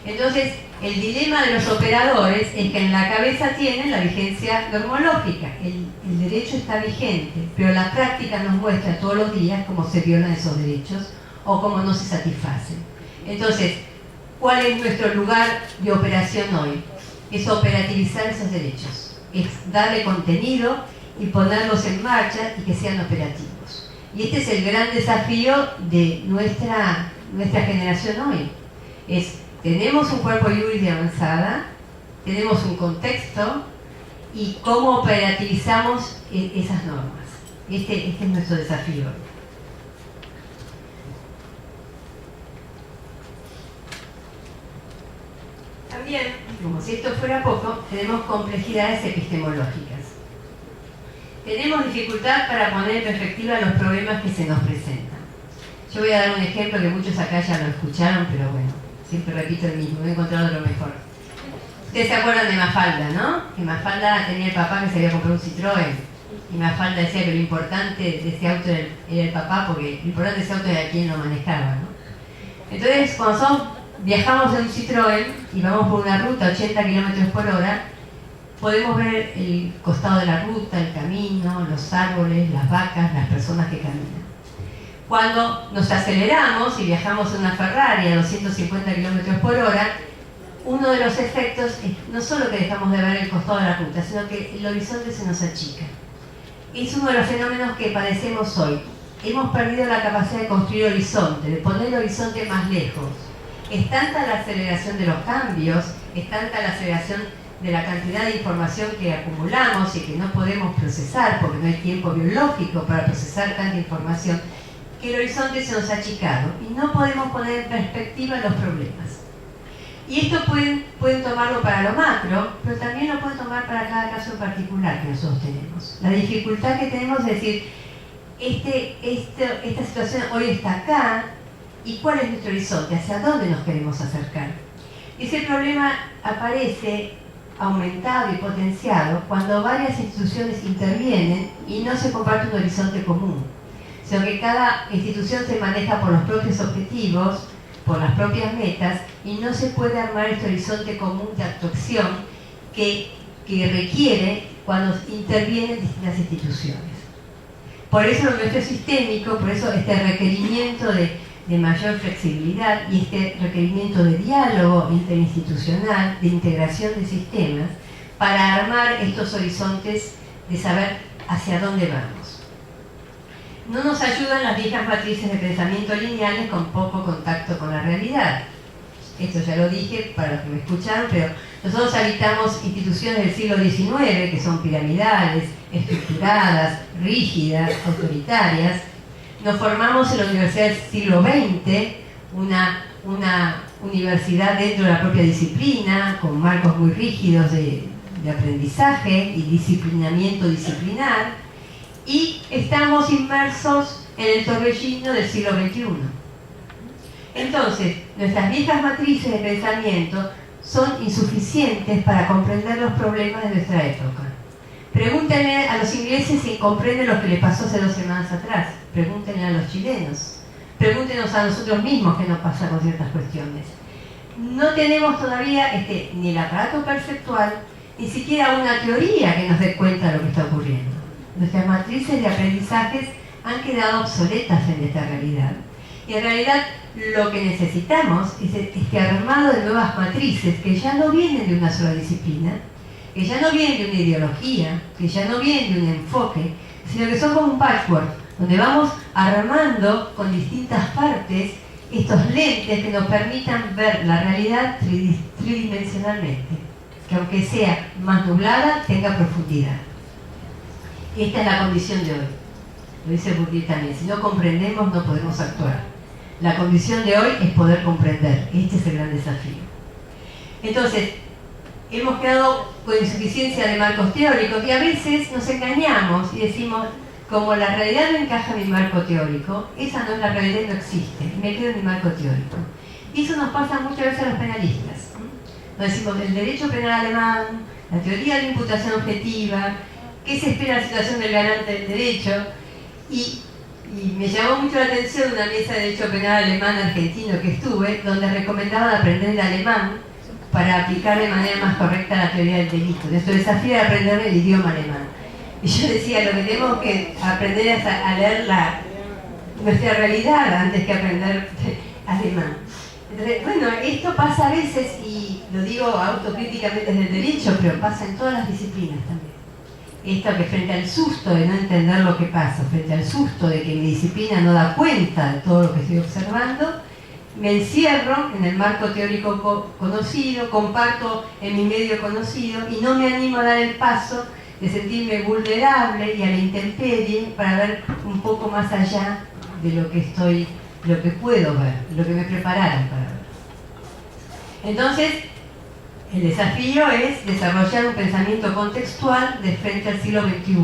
Entonces, el dilema de los operadores es que en la cabeza tienen la vigencia normológica. El derecho está vigente, pero la práctica nos muestra todos los días cómo se violan esos derechos o cómo no se satisfacen. Entonces, ¿cuál es nuestro lugar de operación hoy? Es operativizar esos derechos, es darle contenido y ponerlos en marcha y que sean operativos. Y este es el gran desafío de nuestra generación hoy. Tenemos un cuerpo juris de avanzada, tenemos un contexto y cómo operativizamos esas normas. Este es nuestro desafío hoy. También, como si esto fuera poco, tenemos complejidades epistemológicas. Tenemos dificultad para poner en perspectiva los problemas que se nos presentan. Yo voy a dar un ejemplo que muchos acá ya lo escucharon, pero bueno, siempre repito el mismo, he encontrado lo mejor. Ustedes se acuerdan de Mafalda, ¿no? Que Mafalda tenía el papá que se había comprado un Citroën. Y Mafalda decía que lo importante de ese auto era el papá, porque lo importante de ese auto era quien lo manejaba, ¿no? Entonces, cuando viajamos en un Citroën y vamos por una ruta a 80 km por hora, podemos ver el costado de la ruta, el camino, los árboles, las vacas, las personas que caminan. Cuando nos aceleramos y viajamos en una Ferrari a 250 km por hora, uno de los efectos es no solo que dejamos de ver el costado de la ruta, sino que el horizonte se nos achica. Es uno de los fenómenos que padecemos hoy. Hemos perdido la capacidad de construir horizonte, de poner el horizonte más lejos. Es tanta la aceleración de los cambios, es tanta la aceleración de la cantidad de información que acumulamos y que no podemos procesar porque no hay tiempo biológico para procesar tanta información, que el horizonte se nos ha achicado y no podemos poner en perspectiva los problemas. Y esto pueden tomarlo para lo macro, pero también lo pueden tomar para cada caso en particular que nosotros tenemos. La dificultad que tenemos es decir, esta situación hoy está acá, y cuál es nuestro horizonte, hacia dónde nos queremos acercar. Ese problema aparece aumentado y potenciado cuando varias instituciones intervienen y no se comparte un horizonte común, sino que cada institución se maneja por los propios objetivos, por las propias metas, y no se puede armar este horizonte común de actuación que requiere cuando intervienen distintas instituciones. Por eso lo nuestro es sistémico, por eso este requerimiento de mayor flexibilidad y este requerimiento de diálogo interinstitucional, de integración de sistemas, para armar estos horizontes de saber hacia dónde vamos. No nos ayudan las viejas matrices de pensamiento lineales con poco contacto con la realidad. Esto ya lo dije para los que me escucharon, pero nosotros habitamos instituciones del siglo XIX que son piramidales, estructuradas, rígidas, autoritarias. Nos formamos en la universidad del siglo XX, una universidad dentro de la propia disciplina, con marcos muy rígidos de aprendizaje y disciplinamiento disciplinar, y estamos inmersos en el torbellino del siglo XXI. Entonces, nuestras viejas matrices de pensamiento son insuficientes para comprender los problemas de nuestra época. Pregúntenle a los ingleses si comprenden lo que les pasó hace 2 semanas atrás. Pregúntenle a los chilenos. Pregúntenos a nosotros mismos qué nos pasa con ciertas cuestiones. No tenemos todavía ni el aparato perceptual, ni siquiera una teoría que nos dé cuenta de lo que está ocurriendo. Nuestras matrices de aprendizajes han quedado obsoletas en esta realidad. Y en realidad lo que necesitamos es este armado de nuevas matrices que ya no vienen de una sola disciplina, que ya no vienen de una ideología, que ya no vienen de un enfoque, sino que son como un patchwork, donde vamos armando con distintas partes estos lentes que nos permitan ver la realidad tridimensionalmente, que aunque sea más nublada, tenga profundidad. Y esta es la condición de hoy. Lo dice Bourdieu también: si no comprendemos, no podemos actuar. La condición de hoy es poder comprender. Este es el gran desafío. Entonces, hemos quedado con insuficiencia de marcos teóricos y a veces nos engañamos y decimos, como la realidad no encaja en mi marco teórico, esa no es la realidad y no existe, me quedo en mi marco teórico. Y eso nos pasa muchas veces a los penalistas. Nos decimos, el derecho penal alemán, la teoría de imputación objetiva, qué se espera de la situación del garante del derecho, y me llamó mucho la atención una mesa de derecho penal alemán argentino que estuve, donde recomendaban aprender el alemán para aplicar de manera más correcta la teoría del delito. Nuestro desafío era aprender el idioma alemán. Y yo decía, lo que tenemos que aprender es a leer nuestra realidad antes que aprender alemán. Entonces, bueno, esto pasa a veces, y lo digo autocríticamente desde el derecho, pero pasa en todas las disciplinas también. Esto que frente al susto de no entender lo que pasa, frente al susto de que mi disciplina no da cuenta de todo lo que estoy observando, me encierro en el marco teórico conocido, comparto en mi medio conocido y no me animo a dar el paso de sentirme vulnerable y a la intemperie para ver un poco más allá de lo que puedo ver, lo que me prepararon para ver. Entonces, el desafío es desarrollar un pensamiento contextual de frente al siglo XXI.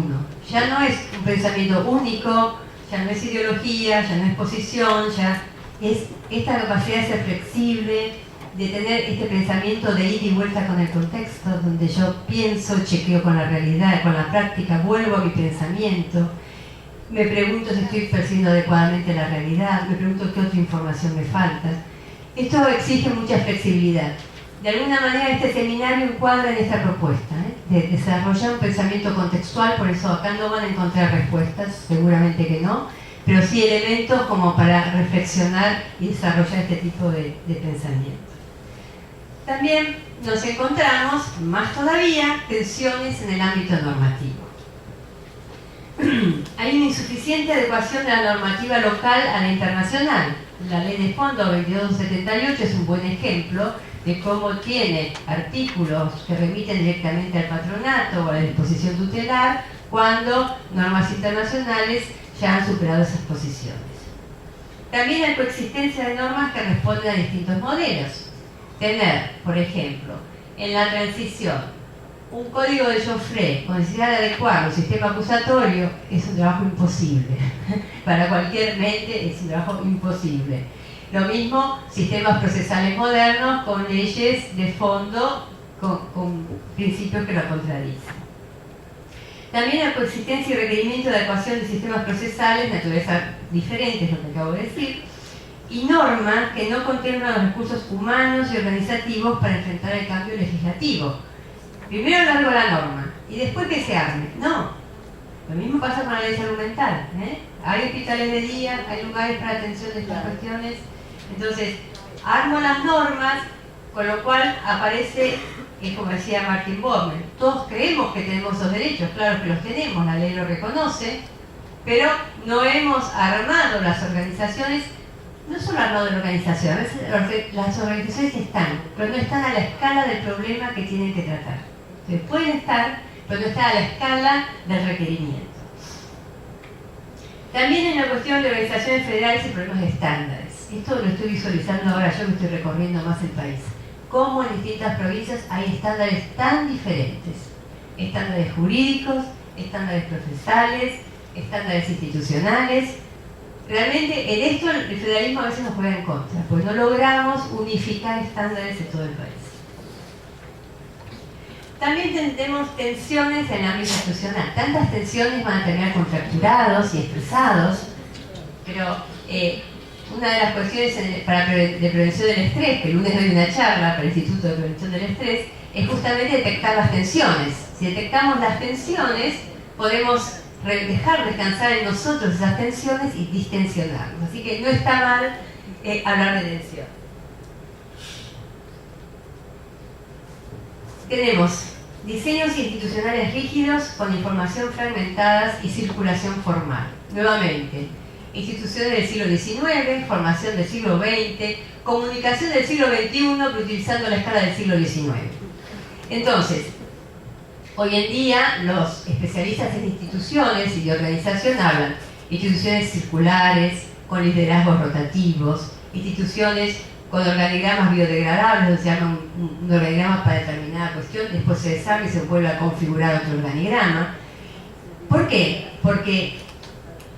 Ya no es un pensamiento único, ya no es ideología, ya no es posición, ya es esta capacidad de ser flexible, de tener este pensamiento de ida y vuelta con el contexto, donde yo pienso, chequeo con la realidad, con la práctica, vuelvo a mi pensamiento, me pregunto si estoy percibiendo adecuadamente la realidad, me pregunto qué otra información me falta. Esto exige mucha flexibilidad. De alguna manera este seminario encuadra en esta propuesta, de desarrollar un pensamiento contextual, por eso acá no van a encontrar respuestas, seguramente que no, pero sí elementos como para reflexionar y desarrollar este tipo de pensamiento. También nos encontramos, más todavía, tensiones en el ámbito normativo. Hay una insuficiente adecuación de la normativa local a la internacional. La Ley de Fondo 2278 es un buen ejemplo de cómo tiene artículos que remiten directamente al patronato o a la disposición tutelar cuando normas internacionales ya han superado esas posiciones. También hay coexistencia de normas que responden a distintos modelos. Tener, por ejemplo, en la transición un código de Joffre con necesidad de adecuar un sistema acusatorio es un trabajo imposible. Para cualquier mente es un trabajo imposible. Lo mismo sistemas procesales modernos con leyes de fondo, con principios que lo contradicen. También la coexistencia y requerimiento de adecuación de sistemas procesales de naturaleza diferente, es lo que acabo de decir, y normas que no contemplan los recursos humanos y organizativos para enfrentar el cambio legislativo. Primero largo la norma y después que se arme. No, lo mismo pasa con la ley de salud mental. Hay hospitales de día, hay lugares para atención de estas cuestiones. Entonces, armo las normas, con lo cual aparece, es como decía Martin Bormann, todos creemos que tenemos esos derechos, claro que los tenemos, la ley lo reconoce, pero no hemos armado las organizaciones. No solo armado la organización, a veces las organizaciones están, pero no están a la escala del problema que tienen que tratar. Entonces, pueden estar, pero no están a la escala del requerimiento. También en la cuestión de organizaciones federales y problemas de estándares. Esto lo estoy visualizando ahora yo que estoy recorriendo más el país. Cómo en distintas provincias hay estándares tan diferentes. Estándares jurídicos, estándares procesales, estándares institucionales. Realmente en esto el federalismo a veces nos juega en contra, porque no logramos unificar estándares en todo el país. También tenemos tensiones en el ámbito institucional. Tantas tensiones van a terminar contracturados y expresados, pero una de las cuestiones de prevención del estrés, que el lunes doy una charla para el Instituto de Prevención del Estrés, es justamente detectar las tensiones. Si detectamos las tensiones, podemos dejar descansar en nosotros esas tensiones y distensionarnos. Así que no está mal hablar de tensión. Tenemos diseños institucionales rígidos con información fragmentadas y circulación formal. Nuevamente, instituciones del siglo XIX, formación del siglo XX, comunicación del siglo XXI, pero utilizando la escala del siglo XIX. Entonces, hoy en día los especialistas en instituciones y de organización hablan de instituciones circulares, con liderazgos rotativos, instituciones con organigramas biodegradables, se llama un organigrama para determinada cuestión, después se desarma y se vuelve a configurar otro organigrama. ¿Por qué? Porque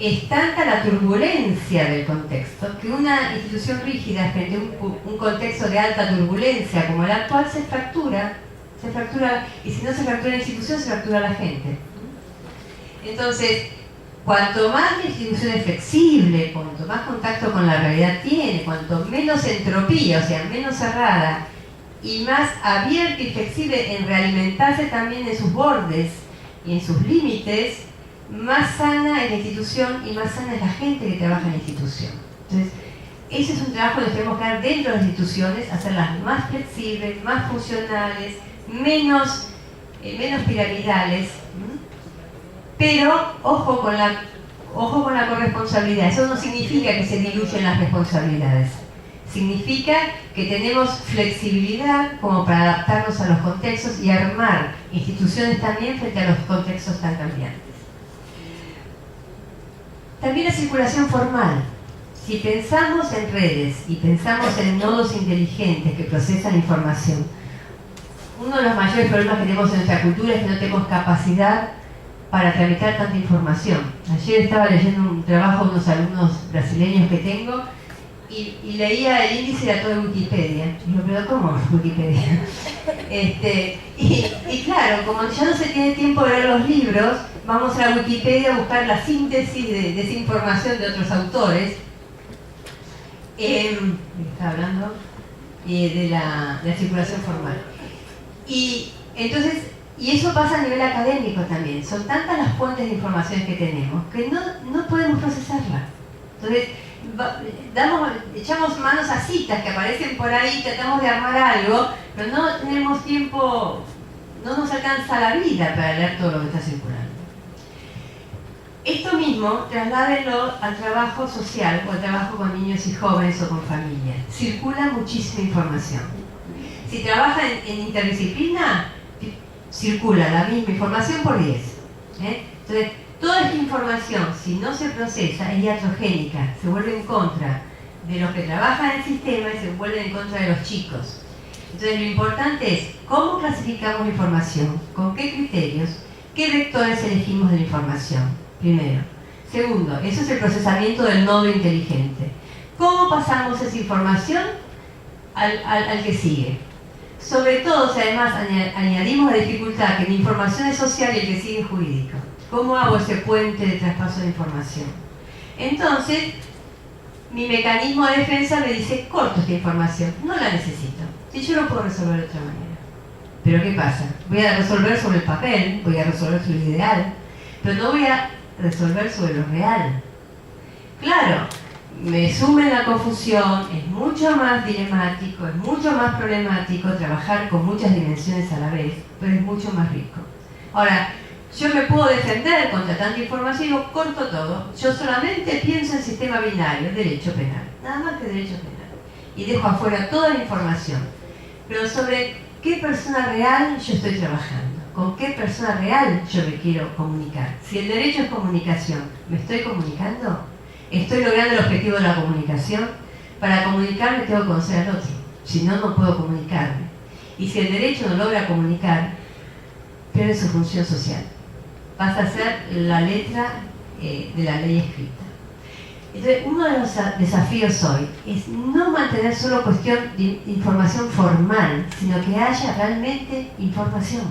es tanta la turbulencia del contexto que una institución rígida frente a un contexto de alta turbulencia como el actual se fractura, y si no se fractura la institución, se fractura la gente. Entonces, cuanto más la institución es flexible, cuanto más contacto con la realidad tiene, cuanto menos entropía, o sea, menos cerrada, y más abierta y flexible en realimentarse también en sus bordes y en sus límites, más sana es la institución y más sana es la gente que trabaja en la institución. Entonces, ese es un trabajo que tenemos que dar dentro de las instituciones, hacerlas más flexibles, más funcionales, menos piramidales, pero ojo con la corresponsabilidad. Eso no significa que se diluyen las responsabilidades. Significa que tenemos flexibilidad como para adaptarnos a los contextos y armar instituciones también frente a los contextos tan cambiantes. También la circulación formal. Si pensamos en redes y pensamos en nodos inteligentes que procesan información, uno de los mayores problemas que tenemos en nuestra cultura es que no tenemos capacidad para tramitar tanta información. Ayer estaba leyendo un trabajo de unos alumnos brasileños que tengo y leía el índice de todo de Wikipedia. Y yo, pero ¿cómo Wikipedia? Y claro, como ya no se tiene tiempo de leer los libros, vamos a la Wikipedia a buscar la síntesis de esa información de otros autores. Estaba hablando de la circulación formal. Y entonces, y eso pasa a nivel académico también. Son tantas las fuentes de información que tenemos que no podemos procesarla. Entonces, echamos manos a citas que aparecen por ahí, tratamos de armar algo, pero no tenemos tiempo, no nos alcanza la vida para leer todo lo que está circulando. Esto mismo, trasládenlo al trabajo social o al trabajo con niños y jóvenes o con familias. Circula muchísima información. Si trabaja en interdisciplina, circula la misma información por 10. Entonces, toda esta información, si no se procesa, es iatrogénica, se vuelve en contra de los que trabajan en el sistema y se vuelve en contra de los chicos. Entonces lo importante es cómo clasificamos la información, con qué criterios, qué vectores elegimos de la información, primero. Segundo, eso es el procesamiento del nodo inteligente. ¿Cómo pasamos esa información al que sigue? Sobre todo si además añadimos la dificultad que la información es social y el que sigue es jurídico. ¿Cómo hago ese puente de traspaso de información? Entonces, mi mecanismo de defensa me dice, corto esta información, no la necesito. Si yo lo puedo resolver de otra manera. Pero ¿qué pasa? Voy a resolver sobre el papel, voy a resolver sobre el ideal, pero no voy a resolver sobre lo real. Claro, me sume la confusión, es mucho más dilemático, es mucho más problemático trabajar con muchas dimensiones a la vez, pero es mucho más rico. Ahora, yo me puedo defender contra tanta información y digo, corto todo. Yo solamente pienso en sistema binario, derecho penal, nada más que derecho penal. Y dejo afuera toda la información. Pero sobre qué persona real yo estoy trabajando, con qué persona real yo me quiero comunicar. Si el derecho es comunicación, ¿me estoy comunicando? ¿Estoy logrando el objetivo de la comunicación? Para comunicarme tengo que conocer al otro, si no, no puedo comunicarme. Y si el derecho no logra comunicar, pierde su función social. Pasa a ser la letra de la ley escrita. Entonces, uno de los desafíos hoy es no mantener solo cuestión de información formal, sino que haya realmente información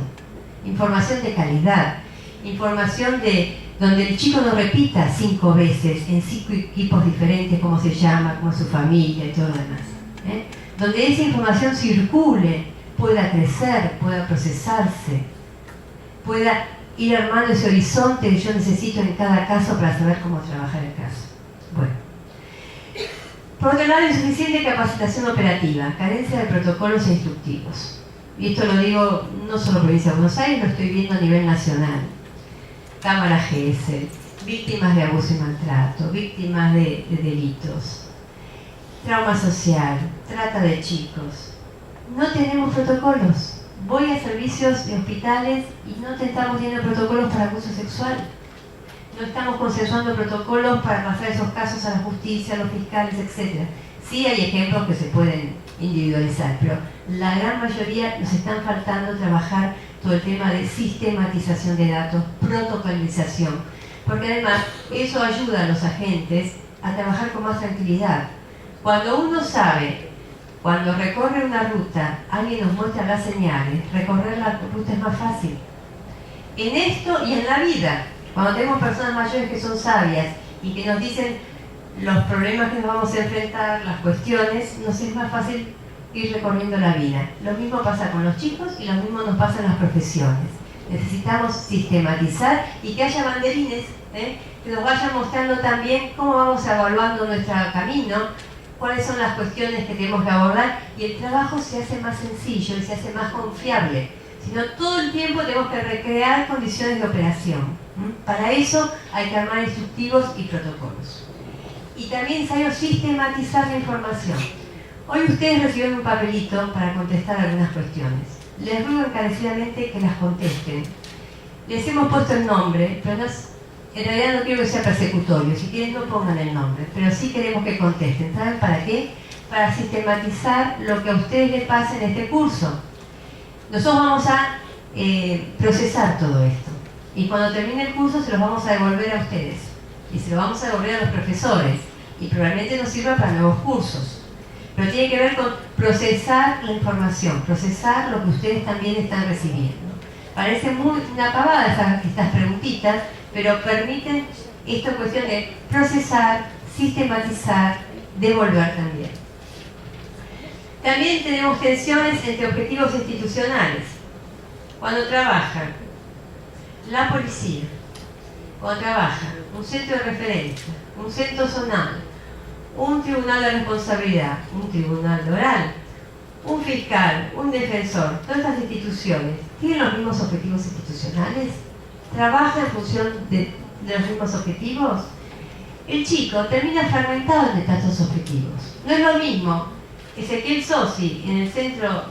de calidad, información donde el chico no repita 5 veces en 5 equipos diferentes cómo se llama, cómo es su familia y todo lo demás. Donde esa información circule, pueda crecer, pueda procesarse, pueda ir armando ese horizonte que yo necesito en cada caso para saber cómo trabajar el caso. Bueno. Por otro lado, insuficiente capacitación operativa, carencia de protocolos e instructivos. Y esto lo digo no solo provincia de Buenos Aires, lo estoy viendo a nivel nacional. Cámara GESEL, víctimas de abuso y maltrato, víctimas de delitos, trauma social, trata de chicos. No tenemos protocolos. Voy a servicios de hospitales y no te estamos viendo protocolos para abuso sexual. No estamos consensuando protocolos para pasar esos casos a la justicia, a los fiscales, etc. Sí hay ejemplos que se pueden individualizar, pero la gran mayoría nos están faltando trabajar todo el tema de sistematización de datos, protocolización, porque además eso ayuda a los agentes a trabajar con más tranquilidad. Cuando uno sabe, cuando recorre una ruta, alguien nos muestra las señales, recorrer la ruta es más fácil. En esto y en la vida, cuando tenemos personas mayores que son sabias y que nos dicen los problemas que nos vamos a enfrentar, las cuestiones, nos es más fácil ir recorriendo la vida. Lo mismo pasa con los chicos y lo mismo nos pasa en las profesiones. Necesitamos sistematizar y que haya banderines que nos vayan mostrando también cómo vamos evaluando nuestro camino, cuáles son las cuestiones que tenemos que abordar, y el trabajo se hace más sencillo y se hace más confiable. Sino todo el tiempo tenemos que recrear condiciones de operación. Para eso hay que armar instructivos y protocolos. Y también es necesario sistematizar la información. Hoy ustedes recibieron un papelito para contestar algunas cuestiones. Les ruego encarecidamente que las contesten. Les hemos puesto el nombre, pero en realidad no quiero que sea persecutorio. Si quieren no pongan el nombre, pero sí queremos que contesten. ¿Saben para qué? Para sistematizar lo que a ustedes les pasa en este curso. Nosotros vamos a procesar todo esto. Y cuando termine el curso se los vamos a devolver a ustedes. Y se lo vamos a devolver a los profesores. Y probablemente nos sirva para nuevos cursos. Pero tiene que ver con procesar la información, procesar lo que ustedes también están recibiendo. Parece muy una pavada estas preguntitas, pero permiten esta cuestión de procesar, sistematizar, devolver también. También tenemos tensiones entre objetivos institucionales. Cuando trabaja la policía, cuando trabaja un centro de referencia, un centro zonal, un tribunal de responsabilidad, un tribunal de oral, un fiscal, un defensor, todas estas instituciones, ¿tienen los mismos objetivos institucionales? ¿Trabajan en función de los mismos objetivos? El chico termina fragmentado entre tantos objetivos. No es lo mismo Ezequiel Sosi en el centro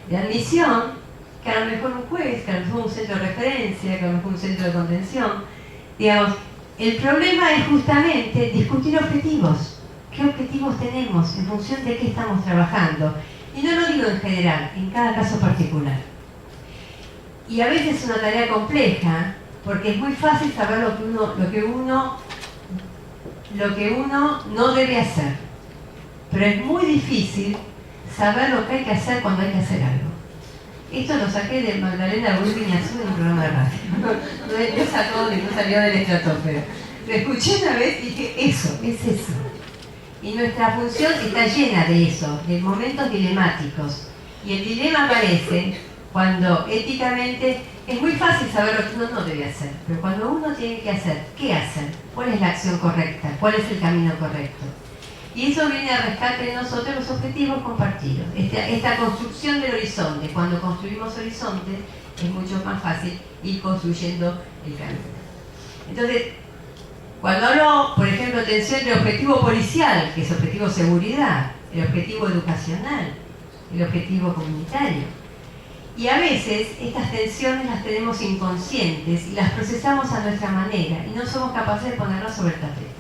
de admisión que a lo mejor un juez, que a lo mejor un centro de referencia, que a lo mejor un centro de contención. Digamos, el problema es justamente discutir objetivos. ¿Qué objetivos tenemos? ¿En función de qué estamos trabajando? Y no lo digo en general, en cada caso particular. Y a veces es una tarea compleja, porque es muy fácil saber lo que uno no debe hacer. Pero es muy difícil saber lo que hay que hacer cuando hay que hacer algo. Esto lo saqué de Magdalena Ruiz Viñazú en un programa de radio. No salió del estratosfera. Lo escuché una vez y dije, eso, es eso. Y nuestra función está llena de eso, de momentos dilemáticos. Y el dilema aparece cuando éticamente es muy fácil saber lo que uno no debe hacer. Pero cuando uno tiene que hacer, ¿qué hacer? ¿Cuál es la acción correcta? ¿Cuál es el camino correcto? Y eso viene a rescate de nosotros los objetivos compartidos. Esta construcción del horizonte. Cuando construimos horizonte es mucho más fácil ir construyendo el camino. Entonces, cuando hablo, por ejemplo, tensión entre objetivo policial, que es objetivo seguridad, el objetivo educacional, el objetivo comunitario. Y a veces estas tensiones las tenemos inconscientes y las procesamos a nuestra manera y no somos capaces de ponerlas sobre el tapete.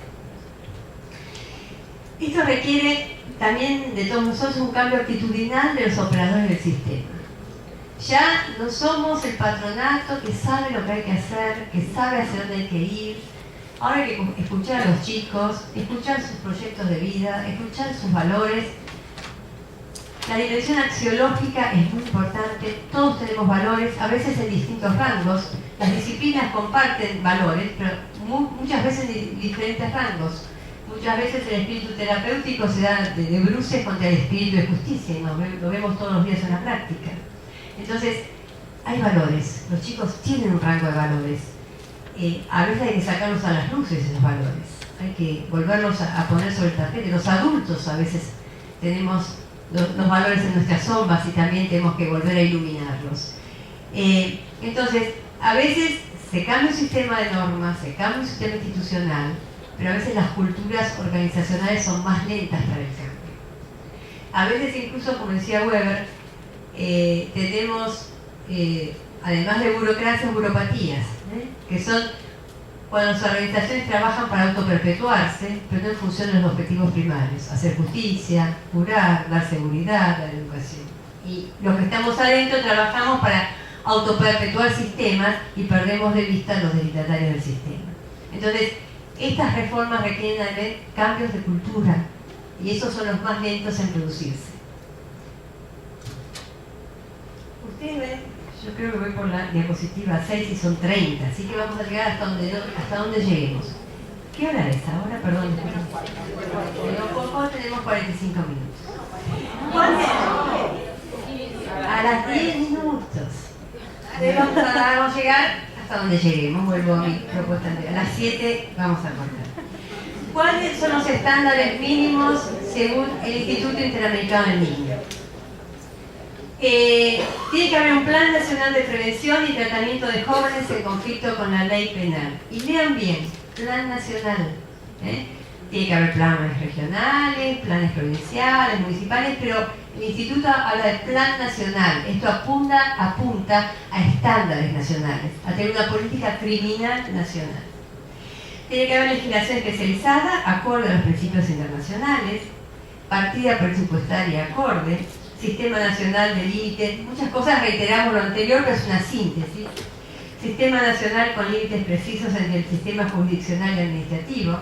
Esto requiere también de todos nosotros un cambio actitudinal de los operadores del sistema. Ya no somos el patronato que sabe lo que hay que hacer, que sabe hacia dónde hay que ir. Ahora hay que escuchar a los chicos, escuchar sus proyectos de vida, escuchar sus valores. La dimensión axiológica es muy importante, todos tenemos valores, a veces en distintos rangos. Las disciplinas comparten valores, pero muchas veces en diferentes rangos. Muchas veces el espíritu terapéutico se da de bruces contra el espíritu de justicia, y lo vemos todos los días en la práctica. Entonces, hay valores, los chicos tienen un rango de valores. A veces hay que sacarlos a las luces esos valores, hay que volverlos a poner sobre el tapete. Los adultos a veces tenemos los valores en nuestras sombras y también tenemos que volver a iluminarlos. Entonces, a veces se cambia un sistema de normas, se cambia un sistema institucional, pero a veces las culturas organizacionales son más lentas para el cambio. A veces incluso, como decía Weber, tenemos, además de burocracias, buropatías, que son cuando las organizaciones trabajan para autoperpetuarse, pero no en función de los objetivos primarios: hacer justicia, curar, dar seguridad, dar educación. Y los que estamos adentro trabajamos para autoperpetuar sistemas y perdemos de vista los destinatarios del sistema. Entonces, estas reformas requieren de cambios de cultura y esos son los más lentos en producirse. Ustedes ven, yo creo que voy por la diapositiva 6 y son 30, así que vamos a llegar hasta donde lleguemos. ¿Qué hora es ahora? Perdón. Por tenemos 45 minutos. A las 10 minutos. Vamos a llegar hasta donde lleguemos. Vuelvo a mi propuesta anterior. A las 7 vamos a cortar. ¿Cuáles son los estándares mínimos según el Instituto Interamericano del Niño? Tiene que haber un plan nacional de prevención y tratamiento de jóvenes en conflicto con la ley penal. Y lean bien, plan nacional. Tiene que haber planes regionales, planes provinciales, municipales, pero el instituto habla de plan nacional. Esto apunta a estándares nacionales, a tener una política criminal nacional. Tiene que haber legislación especializada, acorde a los principios internacionales, partida presupuestaria acorde, Sistema Nacional de Límites, muchas cosas reiteramos lo anterior, pero es una síntesis. Sistema Nacional con límites precisos entre el sistema jurisdiccional y administrativo.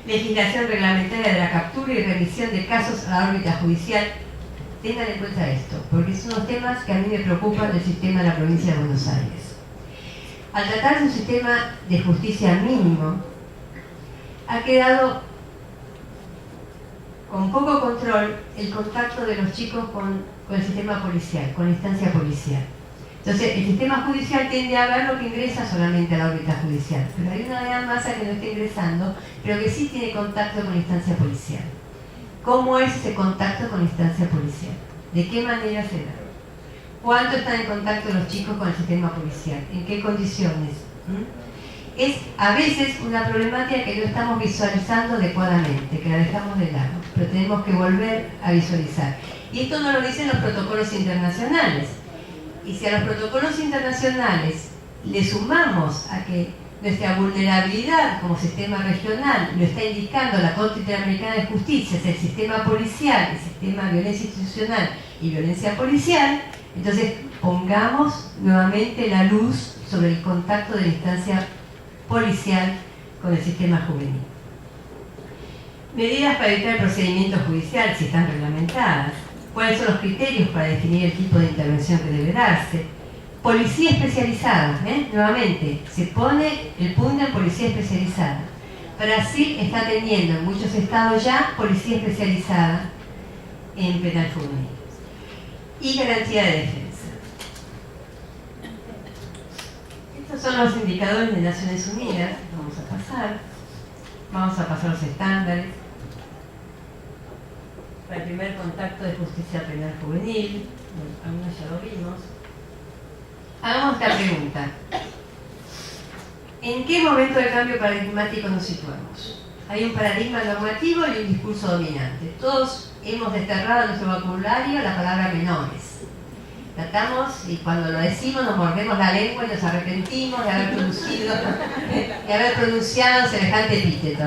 Legislación reglamentaria de la captura y remisión de casos a la órbita judicial. Tengan en cuenta esto, porque son los temas que a mí me preocupan del sistema de la provincia de Buenos Aires. Al tratarse de un sistema de justicia mínimo, ha quedado con poco control el contacto de los chicos con el sistema policial, con la instancia policial. Entonces, el sistema judicial tiende a ver lo que ingresa solamente a la órbita judicial, pero hay una gran masa que no está ingresando, pero que sí tiene contacto con la instancia policial. ¿Cómo es ese contacto con la instancia policial? ¿De qué manera se da? ¿Cuánto están en contacto los chicos con el sistema policial? ¿En qué condiciones? Es a veces una problemática que no estamos visualizando adecuadamente, que la dejamos de lado, pero tenemos que volver a visualizar. Y esto no lo dicen los protocolos internacionales. Y si a los protocolos internacionales le sumamos a que nuestra vulnerabilidad como sistema regional lo está indicando la Corte Interamericana de Justicia, es el sistema policial, el sistema de violencia institucional y violencia policial. Entonces pongamos nuevamente la luz sobre el contacto de la instancia policial con el sistema juvenil. Medidas para evitar el procedimiento judicial, si están reglamentadas. ¿Cuáles son los criterios para definir el tipo de intervención que debe darse? Policía especializada, nuevamente, se pone el punto en policía especializada. Brasil está teniendo en muchos estados ya policía especializada en penal juvenil. Y garantía de defensa. Estos son los indicadores de Naciones Unidas. Vamos a pasar los estándares. Para el primer contacto de justicia penal juvenil, bueno, algunos ya lo vimos. Hagamos esta pregunta. ¿En qué momento del cambio paradigmático nos situamos? Hay un paradigma normativo y un discurso dominante. Todos hemos desterrado en nuestro vocabulario la palabra menores. Tratamos, y cuando lo decimos nos mordemos la lengua y nos arrepentimos de haber pronunciado semejante epíteto.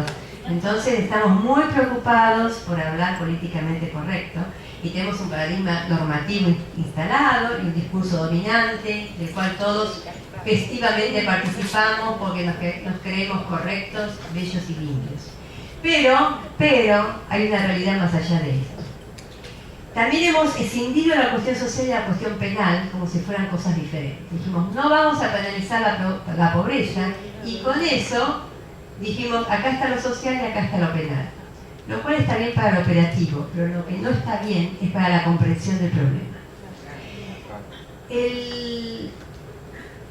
Entonces estamos muy preocupados por hablar políticamente correcto y tenemos un paradigma normativo instalado y un discurso dominante del cual todos festivamente participamos porque nos creemos correctos, bellos y limpios. Pero hay una realidad más allá de esto. También hemos escindido la cuestión social y la cuestión penal como si fueran cosas diferentes. Dijimos, no vamos a penalizar la pobreza, y con eso dijimos, acá está lo social y acá está lo penal. Lo cual está bien para lo operativo, pero lo que no está bien es para la comprensión del problema.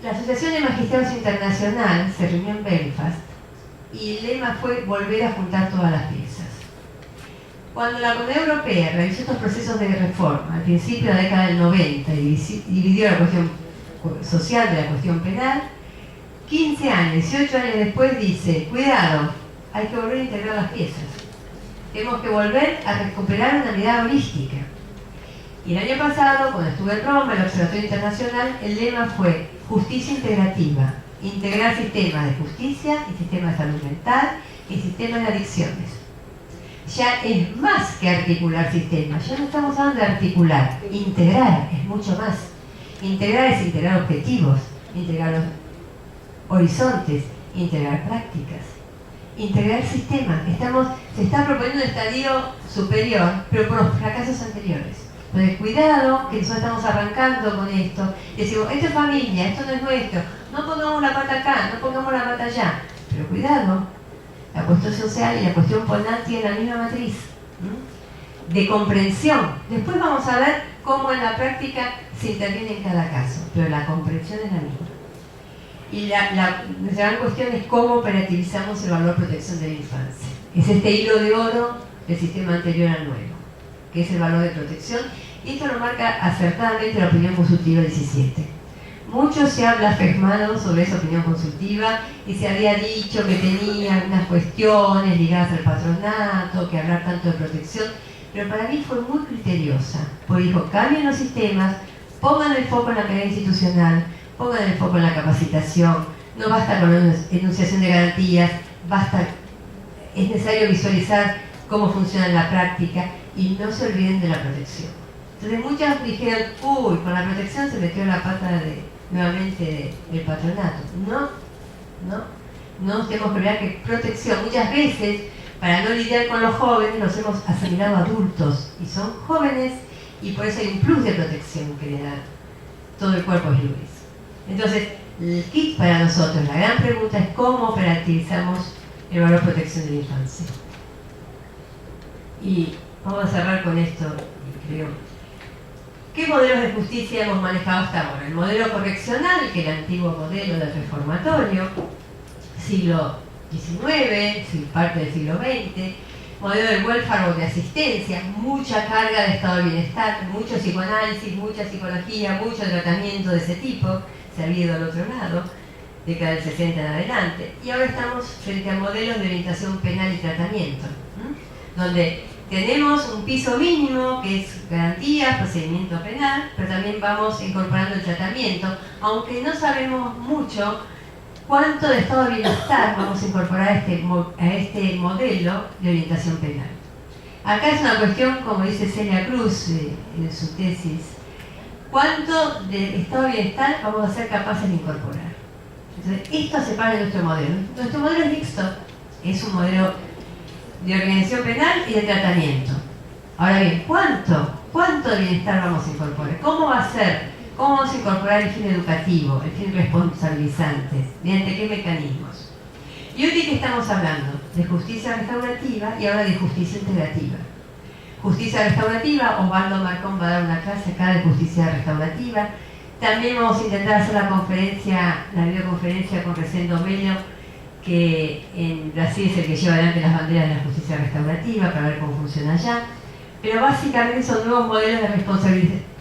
La Asociación de Magistrados Internacional se reunió en Belfast y el lema fue volver a juntar todas las piezas. Cuando la Comunidad Europea realizó estos procesos de reforma al principio de la década del 90 y dividió la cuestión social de la cuestión penal, 15 años, 18 años después dice, cuidado, hay que volver a integrar las piezas. Tenemos que volver a recuperar una mirada holística. Y el año pasado, cuando estuve en Roma, en el Observatorio Internacional, el lema fue justicia integrativa, integrar sistemas de justicia y sistemas de salud mental y sistemas de adicciones. Ya es más que articular sistemas, ya no estamos hablando de articular, integrar es mucho más. Integrar es integrar objetivos, integrar los horizontes, integrar prácticas, integrar sistemas. Se está proponiendo un estadio superior, pero por los fracasos anteriores. Entonces, cuidado, que nosotros estamos arrancando con esto. Decimos, esto es familia, esto no es nuestro. No pongamos la pata acá, no pongamos la pata allá. Pero cuidado, la cuestión social y la cuestión penal tienen la misma matriz de comprensión. Después vamos a ver cómo en la práctica se interviene en cada caso, pero la comprensión es la misma. Y la gran cuestión es cómo operativizamos el valor protección de la infancia. Es este hilo de oro del sistema anterior al nuevo, que es el valor de protección, y esto lo marca acertadamente la opinión consultiva 17. Mucho se ha blasfemado sobre esa opinión consultiva y se había dicho que tenía algunas cuestiones ligadas al patronato, que hablar tanto de protección, pero para mí fue muy criteriosa, porque dijo, cambien los sistemas, pongan el foco en la calidad institucional, pongan el foco en la capacitación, no basta con la enunciación de garantías, es necesario visualizar cómo funciona en la práctica y no se olviden de la protección. Entonces muchas dijeron, uy, con la protección se metió la pata nuevamente del patronato. No tenemos que olvidar que protección, muchas veces, para no lidiar con los jóvenes, los hemos asimilado adultos y son jóvenes y por eso hay un plus de protección que le da todo el cuerpo es Luis. Entonces, el kit para nosotros, la gran pregunta es cómo operativizamos el valor de protección de la infancia. Y vamos a cerrar con esto, creo. ¿Qué modelos de justicia hemos manejado hasta ahora? El modelo correccional, que es el antiguo modelo del reformatorio, siglo XIX, parte del siglo XX, modelo del welfare o de asistencia, mucha carga de estado de bienestar, mucho psicoanálisis, mucha psicología, mucho tratamiento de ese tipo, se ha habido al otro lado, década del 60 en adelante. Y ahora estamos frente a modelos de orientación penal y tratamiento, donde tenemos un piso mínimo que es garantías, procedimiento penal, pero también vamos incorporando el tratamiento, aunque no sabemos mucho cuánto de estado de bienestar vamos a incorporar a este modelo de orientación penal. Acá es una cuestión, como dice Celia Cruz en su tesis, ¿cuánto de estado de bienestar vamos a ser capaces de incorporar? Entonces, esto separa de nuestro modelo. Nuestro modelo es mixto, es un modelo de organización penal y de tratamiento. Ahora bien, ¿cuánto de bienestar vamos a incorporar? ¿Cómo va a ser? ¿Cómo vamos a incorporar el fin educativo, el fin responsabilizante? ¿Mediante qué mecanismos? Y hoy de qué estamos hablando, de justicia restaurativa y ahora de justicia integrativa. Justicia restaurativa, Osvaldo Marcón va a dar una clase acá de justicia restaurativa. También vamos a intentar hacer la videoconferencia con Resendo Mello, que en Brasil es el que lleva adelante las banderas de la justicia restaurativa, para ver cómo funciona allá. Pero básicamente son nuevos modelos de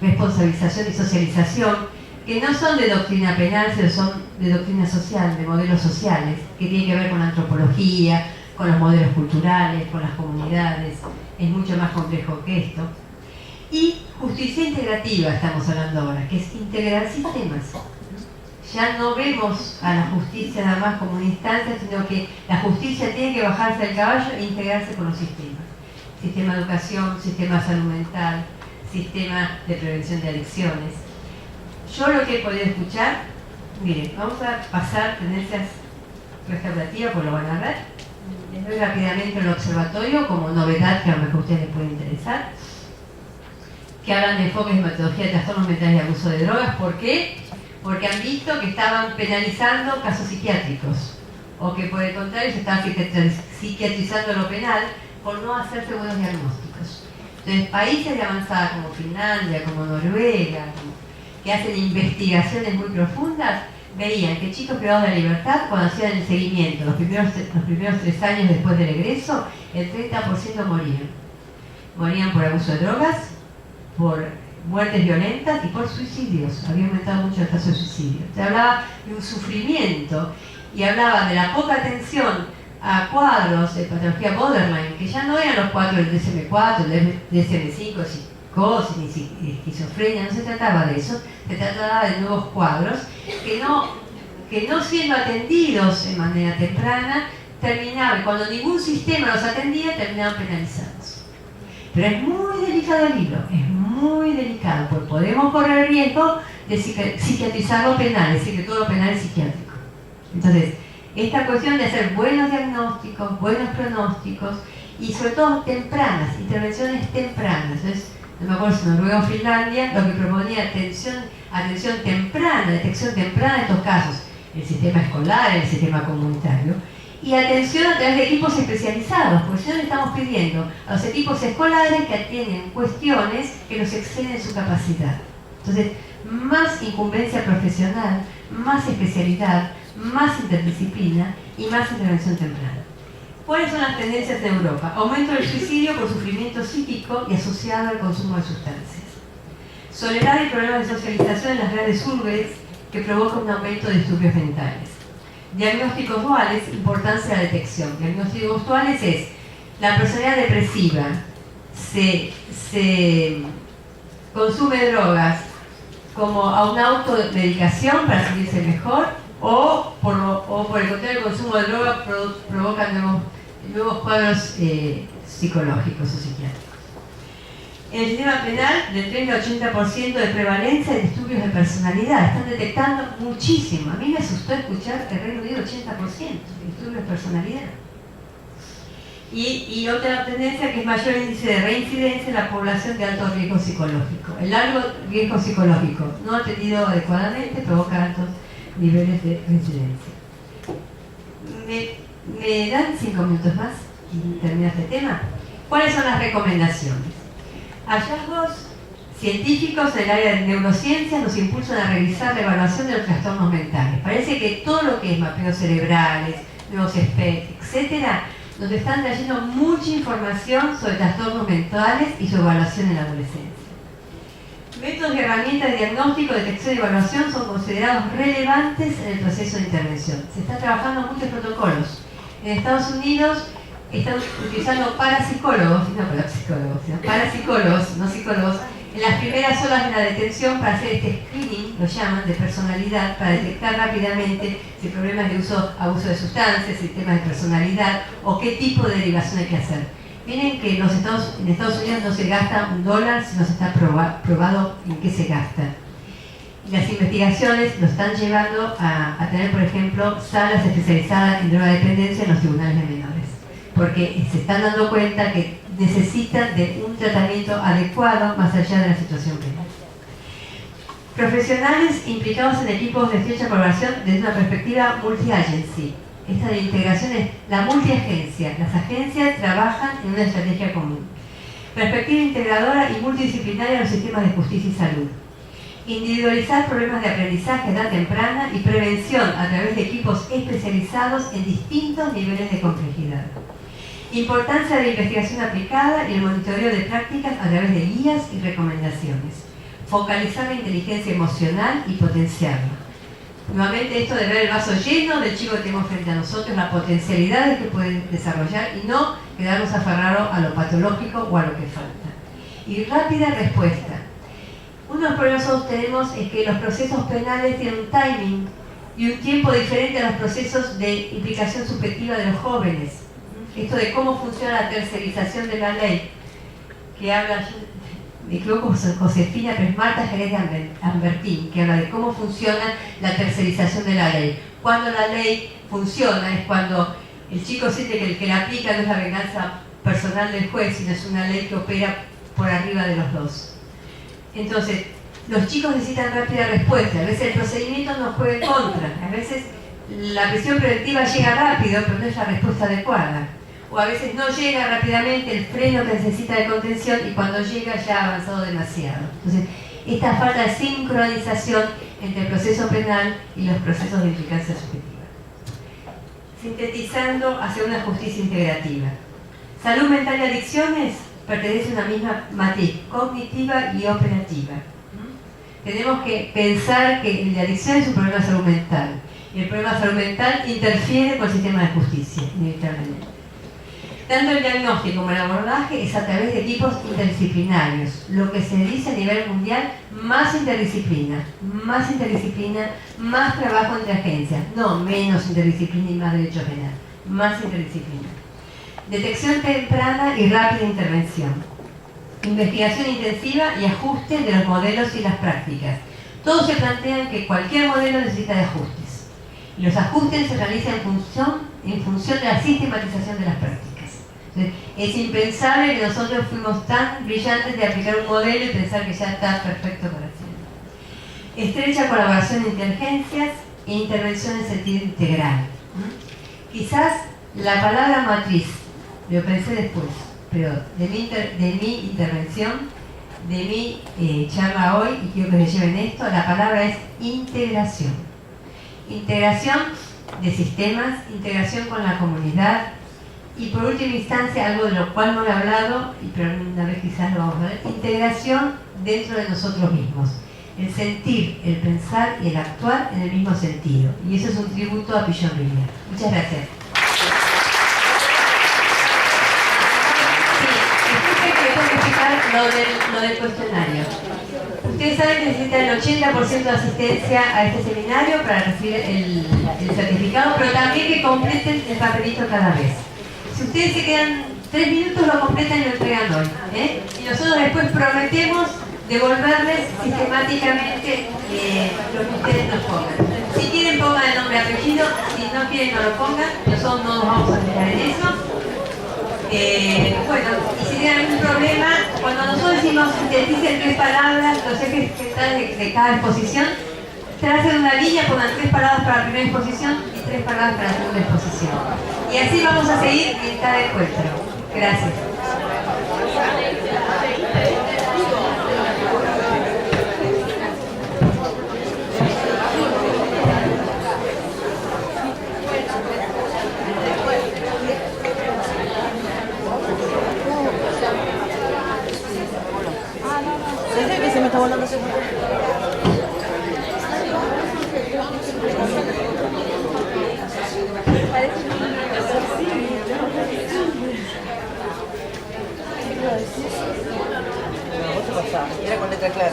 responsabilización y socialización que no son de doctrina penal, sino son de doctrina social, de modelos sociales, que tienen que ver con la antropología, con los modelos culturales, con las comunidades. Es mucho más complejo que esto. Y justicia integrativa estamos hablando ahora, que es integrar sistemas. Ya no vemos a la justicia nada más como una instancia, sino que la justicia tiene que bajarse del caballo e integrarse con los sistemas. Sistema de educación, sistema de salud mental, sistema de prevención de adicciones. Yo lo que he podido escuchar, miren, vamos a pasar tendencias restaurativas, pues lo van a ver. Les doy rápidamente el observatorio como novedad que a lo mejor a ustedes les puede interesar, que hablan de enfoques de metodología de trastornos mentales y abuso de drogas. ¿Por qué? Porque han visto que estaban penalizando casos psiquiátricos, o que por el contrario se estaba psiquiatrizando lo penal por no hacerse buenos diagnósticos. Entonces, países de avanzada como Finlandia, como Noruega, que hacen investigaciones muy profundas, veían que chicos privados de la libertad, cuando hacían el seguimiento los primeros 3 años después del egreso, el 30% morían. Morían por abuso de drogas, por muertes violentas y por suicidios. Había aumentado mucho el caso de suicidio. Se hablaba de un sufrimiento y hablaba de la poca atención a cuadros de patología borderline, que ya no eran los cuadros del DSM-4, del DSM-5, psicosis ni esquizofrenia, no se trataba de eso, se trataba de nuevos cuadros que no siendo atendidos de manera temprana, terminaban, cuando ningún sistema los atendía, terminaban penalizados. Pero es muy delicado el libro, es muy delicado, porque podemos correr el riesgo de psiquiatrizar lo penal, es decir, que todo lo penal es psiquiátrico. Entonces, esta cuestión de hacer buenos diagnósticos, buenos pronósticos y sobre todo tempranas, intervenciones tempranas. Entonces, no me acuerdo si Noruega o Finlandia, lo que proponía atención temprana, detección temprana de estos casos, el sistema escolar, el sistema comunitario, y atención a través de equipos especializados, porque si no le estamos pidiendo a los equipos escolares que atienden cuestiones que los exceden en su capacidad. Entonces, más incumbencia profesional, más especialidad, más interdisciplina y más intervención temprana. ¿Cuáles son las tendencias en Europa? Aumento del suicidio por sufrimiento psíquico y asociado al consumo de sustancias. Soledad y problemas de socialización en las grandes urbes que provocan un aumento de disturbios mentales. Diagnósticos duales, importancia de la detección. Diagnósticos duales es la personalidad depresiva, se consume drogas como a una automedicación para sentirse mejor, o por el contrario, el consumo de droga provoca nuevos cuadros psicológicos o psiquiátricos. En el sistema penal, del 30 al 80% de prevalencia de disturbios de personalidad. Están detectando muchísimo. A mí me asustó escuchar que el Reino Unido 80% de disturbios de personalidad. Y otra tendencia que es mayor índice de reincidencia en la población de alto riesgo psicológico. El alto riesgo psicológico no atendido adecuadamente provoca altos niveles de reincidencia. ¿Me dan 5 minutos más y termina este tema? ¿Cuáles son las recomendaciones? Hallazgos científicos en el área de neurociencias nos impulsan a revisar la evaluación de los trastornos mentales. Parece que todo lo que es mapeos cerebrales, nuevos SPECT, etcétera, nos están trayendo mucha información sobre trastornos mentales y su evaluación en la adolescencia. Métodos y herramientas de diagnóstico, detección y evaluación son considerados relevantes en el proceso de intervención. Se están trabajando muchos protocolos. En Estados Unidos están utilizando parapsicólogos, parapsicólogos, no psicólogos, en las primeras horas de la detención para hacer este screening, lo llaman, de personalidad, para detectar rápidamente si problemas de abuso de sustancias, si temas de personalidad o qué tipo de derivación hay que hacer. Miren que en Estados Unidos no se gasta $1 si no se está probado en qué se gasta. Las investigaciones lo están llevando a tener, por ejemplo, salas especializadas en drogodependencia en los tribunales de menores, porque se están dando cuenta que necesitan de un tratamiento adecuado más allá de la situación penal. Profesionales implicados en equipos de estrecha colaboración desde una perspectiva multi-agency. Esta de integración es la multiagencia. Las agencias trabajan en una estrategia común. Perspectiva integradora y multidisciplinaria en los sistemas de justicia y salud. Individualizar problemas de aprendizaje a edad temprana y prevención a través de equipos especializados en distintos niveles de complejidad. Importancia de la investigación aplicada y el monitoreo de prácticas a través de guías y recomendaciones. Focalizar la inteligencia emocional y potenciarla. Nuevamente esto de ver el vaso lleno del chico que tenemos frente a nosotros, las potencialidades que pueden desarrollar y no quedarnos aferrados a lo patológico o a lo que falta. Y rápida respuesta. Uno de los problemas que nosotros tenemos es que los procesos penales tienen un timing y un tiempo diferente a los procesos de implicación subjetiva de los jóvenes. Esto de cómo funciona la tercerización de la ley, que habla, me equivoco, Josefina, pero es Marta Jerez de Ambertín, que habla de cómo funciona la tercerización de la ley. Cuando la ley funciona es cuando el chico siente que el que la aplica no es la venganza personal del juez, sino es una ley que opera por arriba de los dos. Entonces, los chicos necesitan rápida respuesta. A veces el procedimiento nos juega en contra. A veces la prisión preventiva llega rápido, pero no es la respuesta adecuada. O a veces no llega rápidamente el freno que necesita de contención y cuando llega ya ha avanzado demasiado. Entonces, esta falta de sincronización entre el proceso penal y los procesos de implicancia subjetiva. Sintetizando hacia una justicia integrativa. Salud mental y adicciones pertenecen a una misma matriz cognitiva y operativa. Tenemos que pensar que el de adicción es un problema de salud mental. Y el problema de salud mental interfiere con el sistema de justicia, inevitablemente. Tanto el diagnóstico como el abordaje es a través de equipos interdisciplinarios. Lo que se dice a nivel mundial, más interdisciplina, más trabajo entre agencias. No menos interdisciplina y más derecho penal, más interdisciplina. Detección temprana y rápida intervención. Investigación intensiva y ajuste de los modelos y las prácticas. Todos se plantean que cualquier modelo necesita de ajustes. Y los ajustes se realizan en función de la sistematización de las prácticas. Entonces, es impensable que nosotros fuimos tan brillantes de aplicar un modelo y pensar que ya está perfecto para siempre. Estrecha colaboración entre agencias e intervención en sentido integral. Quizás la palabra matriz, lo pensé después, pero de mi intervención, de mi charla hoy, y quiero que me lleven esto, la palabra es integración. Integración de sistemas, integración con la comunidad, y por última instancia, algo de lo cual no he hablado, pero una vez quizás lo vamos a ver, integración dentro de nosotros mismos. El sentir, el pensar y el actuar en el mismo sentido. Y eso es un tributo a Pillon Rivière. Muchas gracias. Lo del cuestionario. Ustedes saben que necesitan el 80% de asistencia a este seminario para recibir el certificado, pero también que completen el papelito cada vez. Si ustedes se quedan 3 minutos, lo completan y lo entregan hoy. Y nosotros después prometemos devolverles sistemáticamente lo que ustedes nos pongan. Si quieren, pongan el nombre y apellido. Si no quieren, no lo pongan. Nosotros no nos vamos a fijar en eso. Bueno, y si tienen algún problema, cuando nosotros decimos sinteticen 3 palabras, los ejes centrales de cada exposición, tracen una línea, pongan 3 palabras para la primera exposición y 3 palabras para la segunda exposición. Y así vamos a seguir en cada encuentro. Gracias. Que se me está volando ese era con letra clara.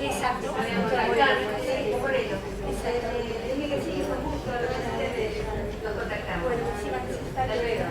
Exacto. Lo contactamos. Bueno, hasta luego.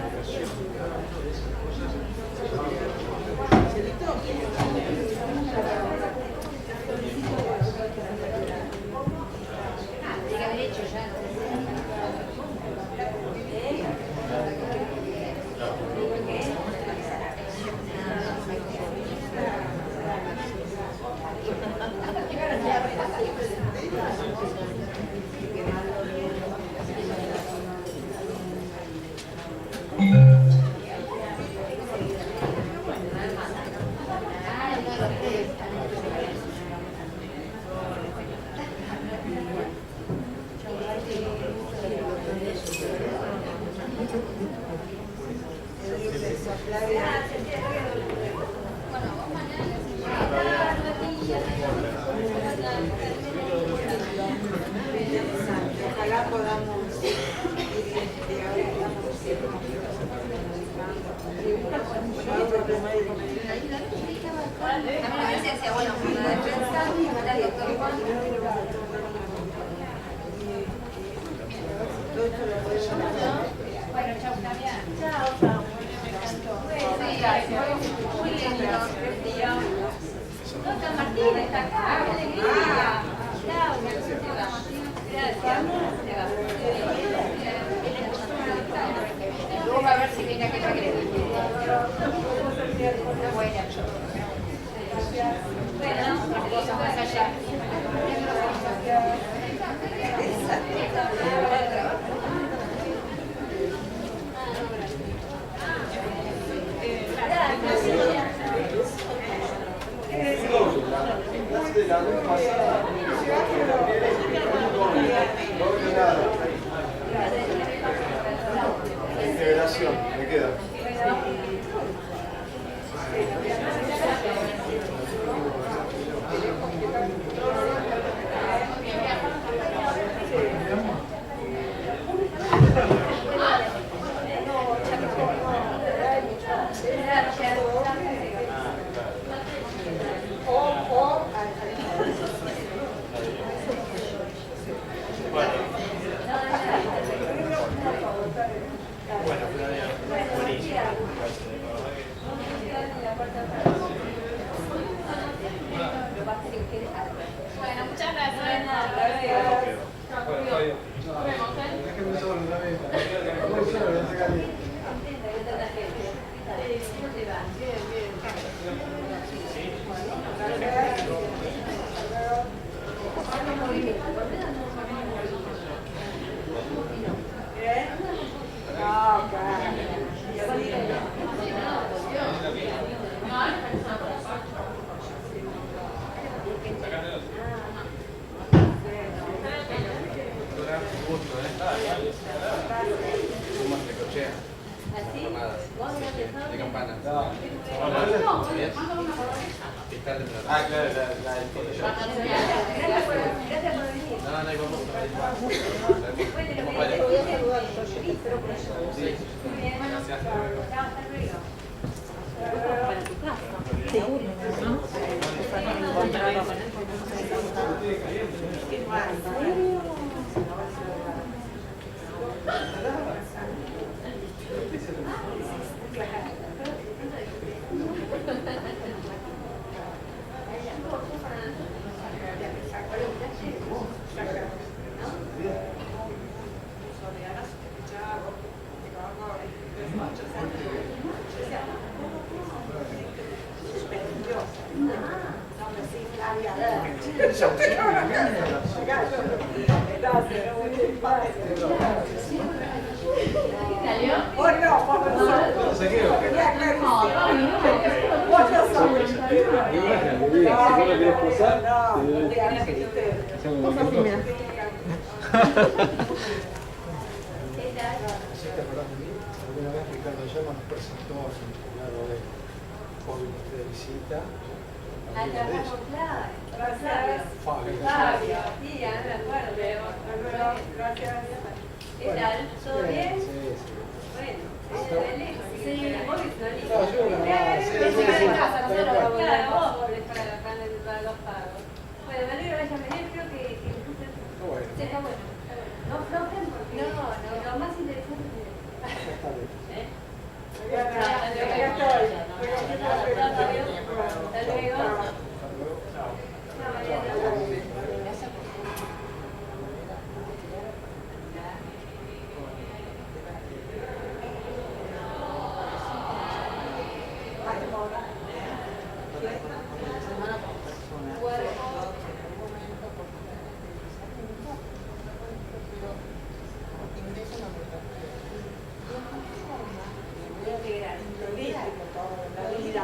Ojalá podamos Bueno, chao, Javier. Chao. Muy lindo. Doctor Martín está acá. ¡Qué alegría! Chao, gracias. Luego va a ver si viene aquella que le dije. Buena. Bueno, otra cosa más allá. Integración, me queda. Bueno, muchas gracias. De campana. Ah, claro, la del Photoshop. Gracias por venir. No, no, vamos. Bueno, voy a saludar yo. Sí. Muy bien. Gracias. Chao, hasta luego. Para tu casa. Seguro, ¿no? Alguna vez Ricardo Llama nos presentó a su lado de COVID de visita. Gracias. Fabio. Sí, ya me acuerdo. ¿Qué tal? ¿Todo bien? Sí, sí.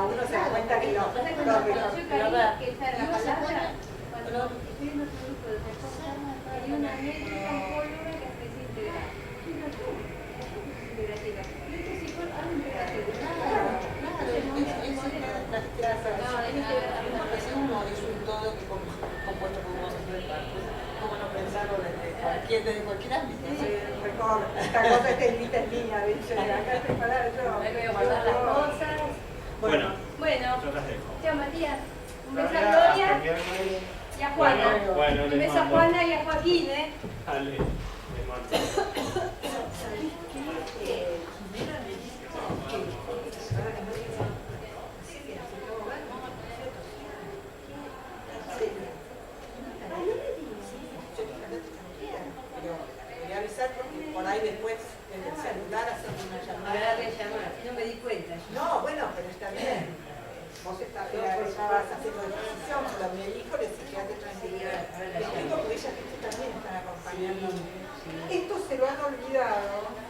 Uno se da cuenta que lo que esa era la palabra, cuando estoy en otro grupo de personas, hay una médica oncóloga que es integral. Integrativa. Y esto sí fue algo integrativo. es un todo que compuesto por un montón de partes. ¿Cómo no pensarlo desde cualquier ámbito? Recorre, esta cosa esta es mía, dice, acá estoy para yo. Ahí voy a guardar las cosas. Bueno, Bueno, yo las dejo. chao Matías. Un beso a Gloria y a Juana. Bueno, Un les beso a mando. Juana y a Joaquín, ¿eh? Dale, le mando. Quería avisar porque por ahí después en el celular hacer una llamada. Ahora voy a llamar, no me di cuenta. No, bueno, pero está bien. Vos estabas haciendo exposición, pero a mi hijo le decís quédate tranquila. Lo único que ellas también están acompañando. Esto se lo han olvidado.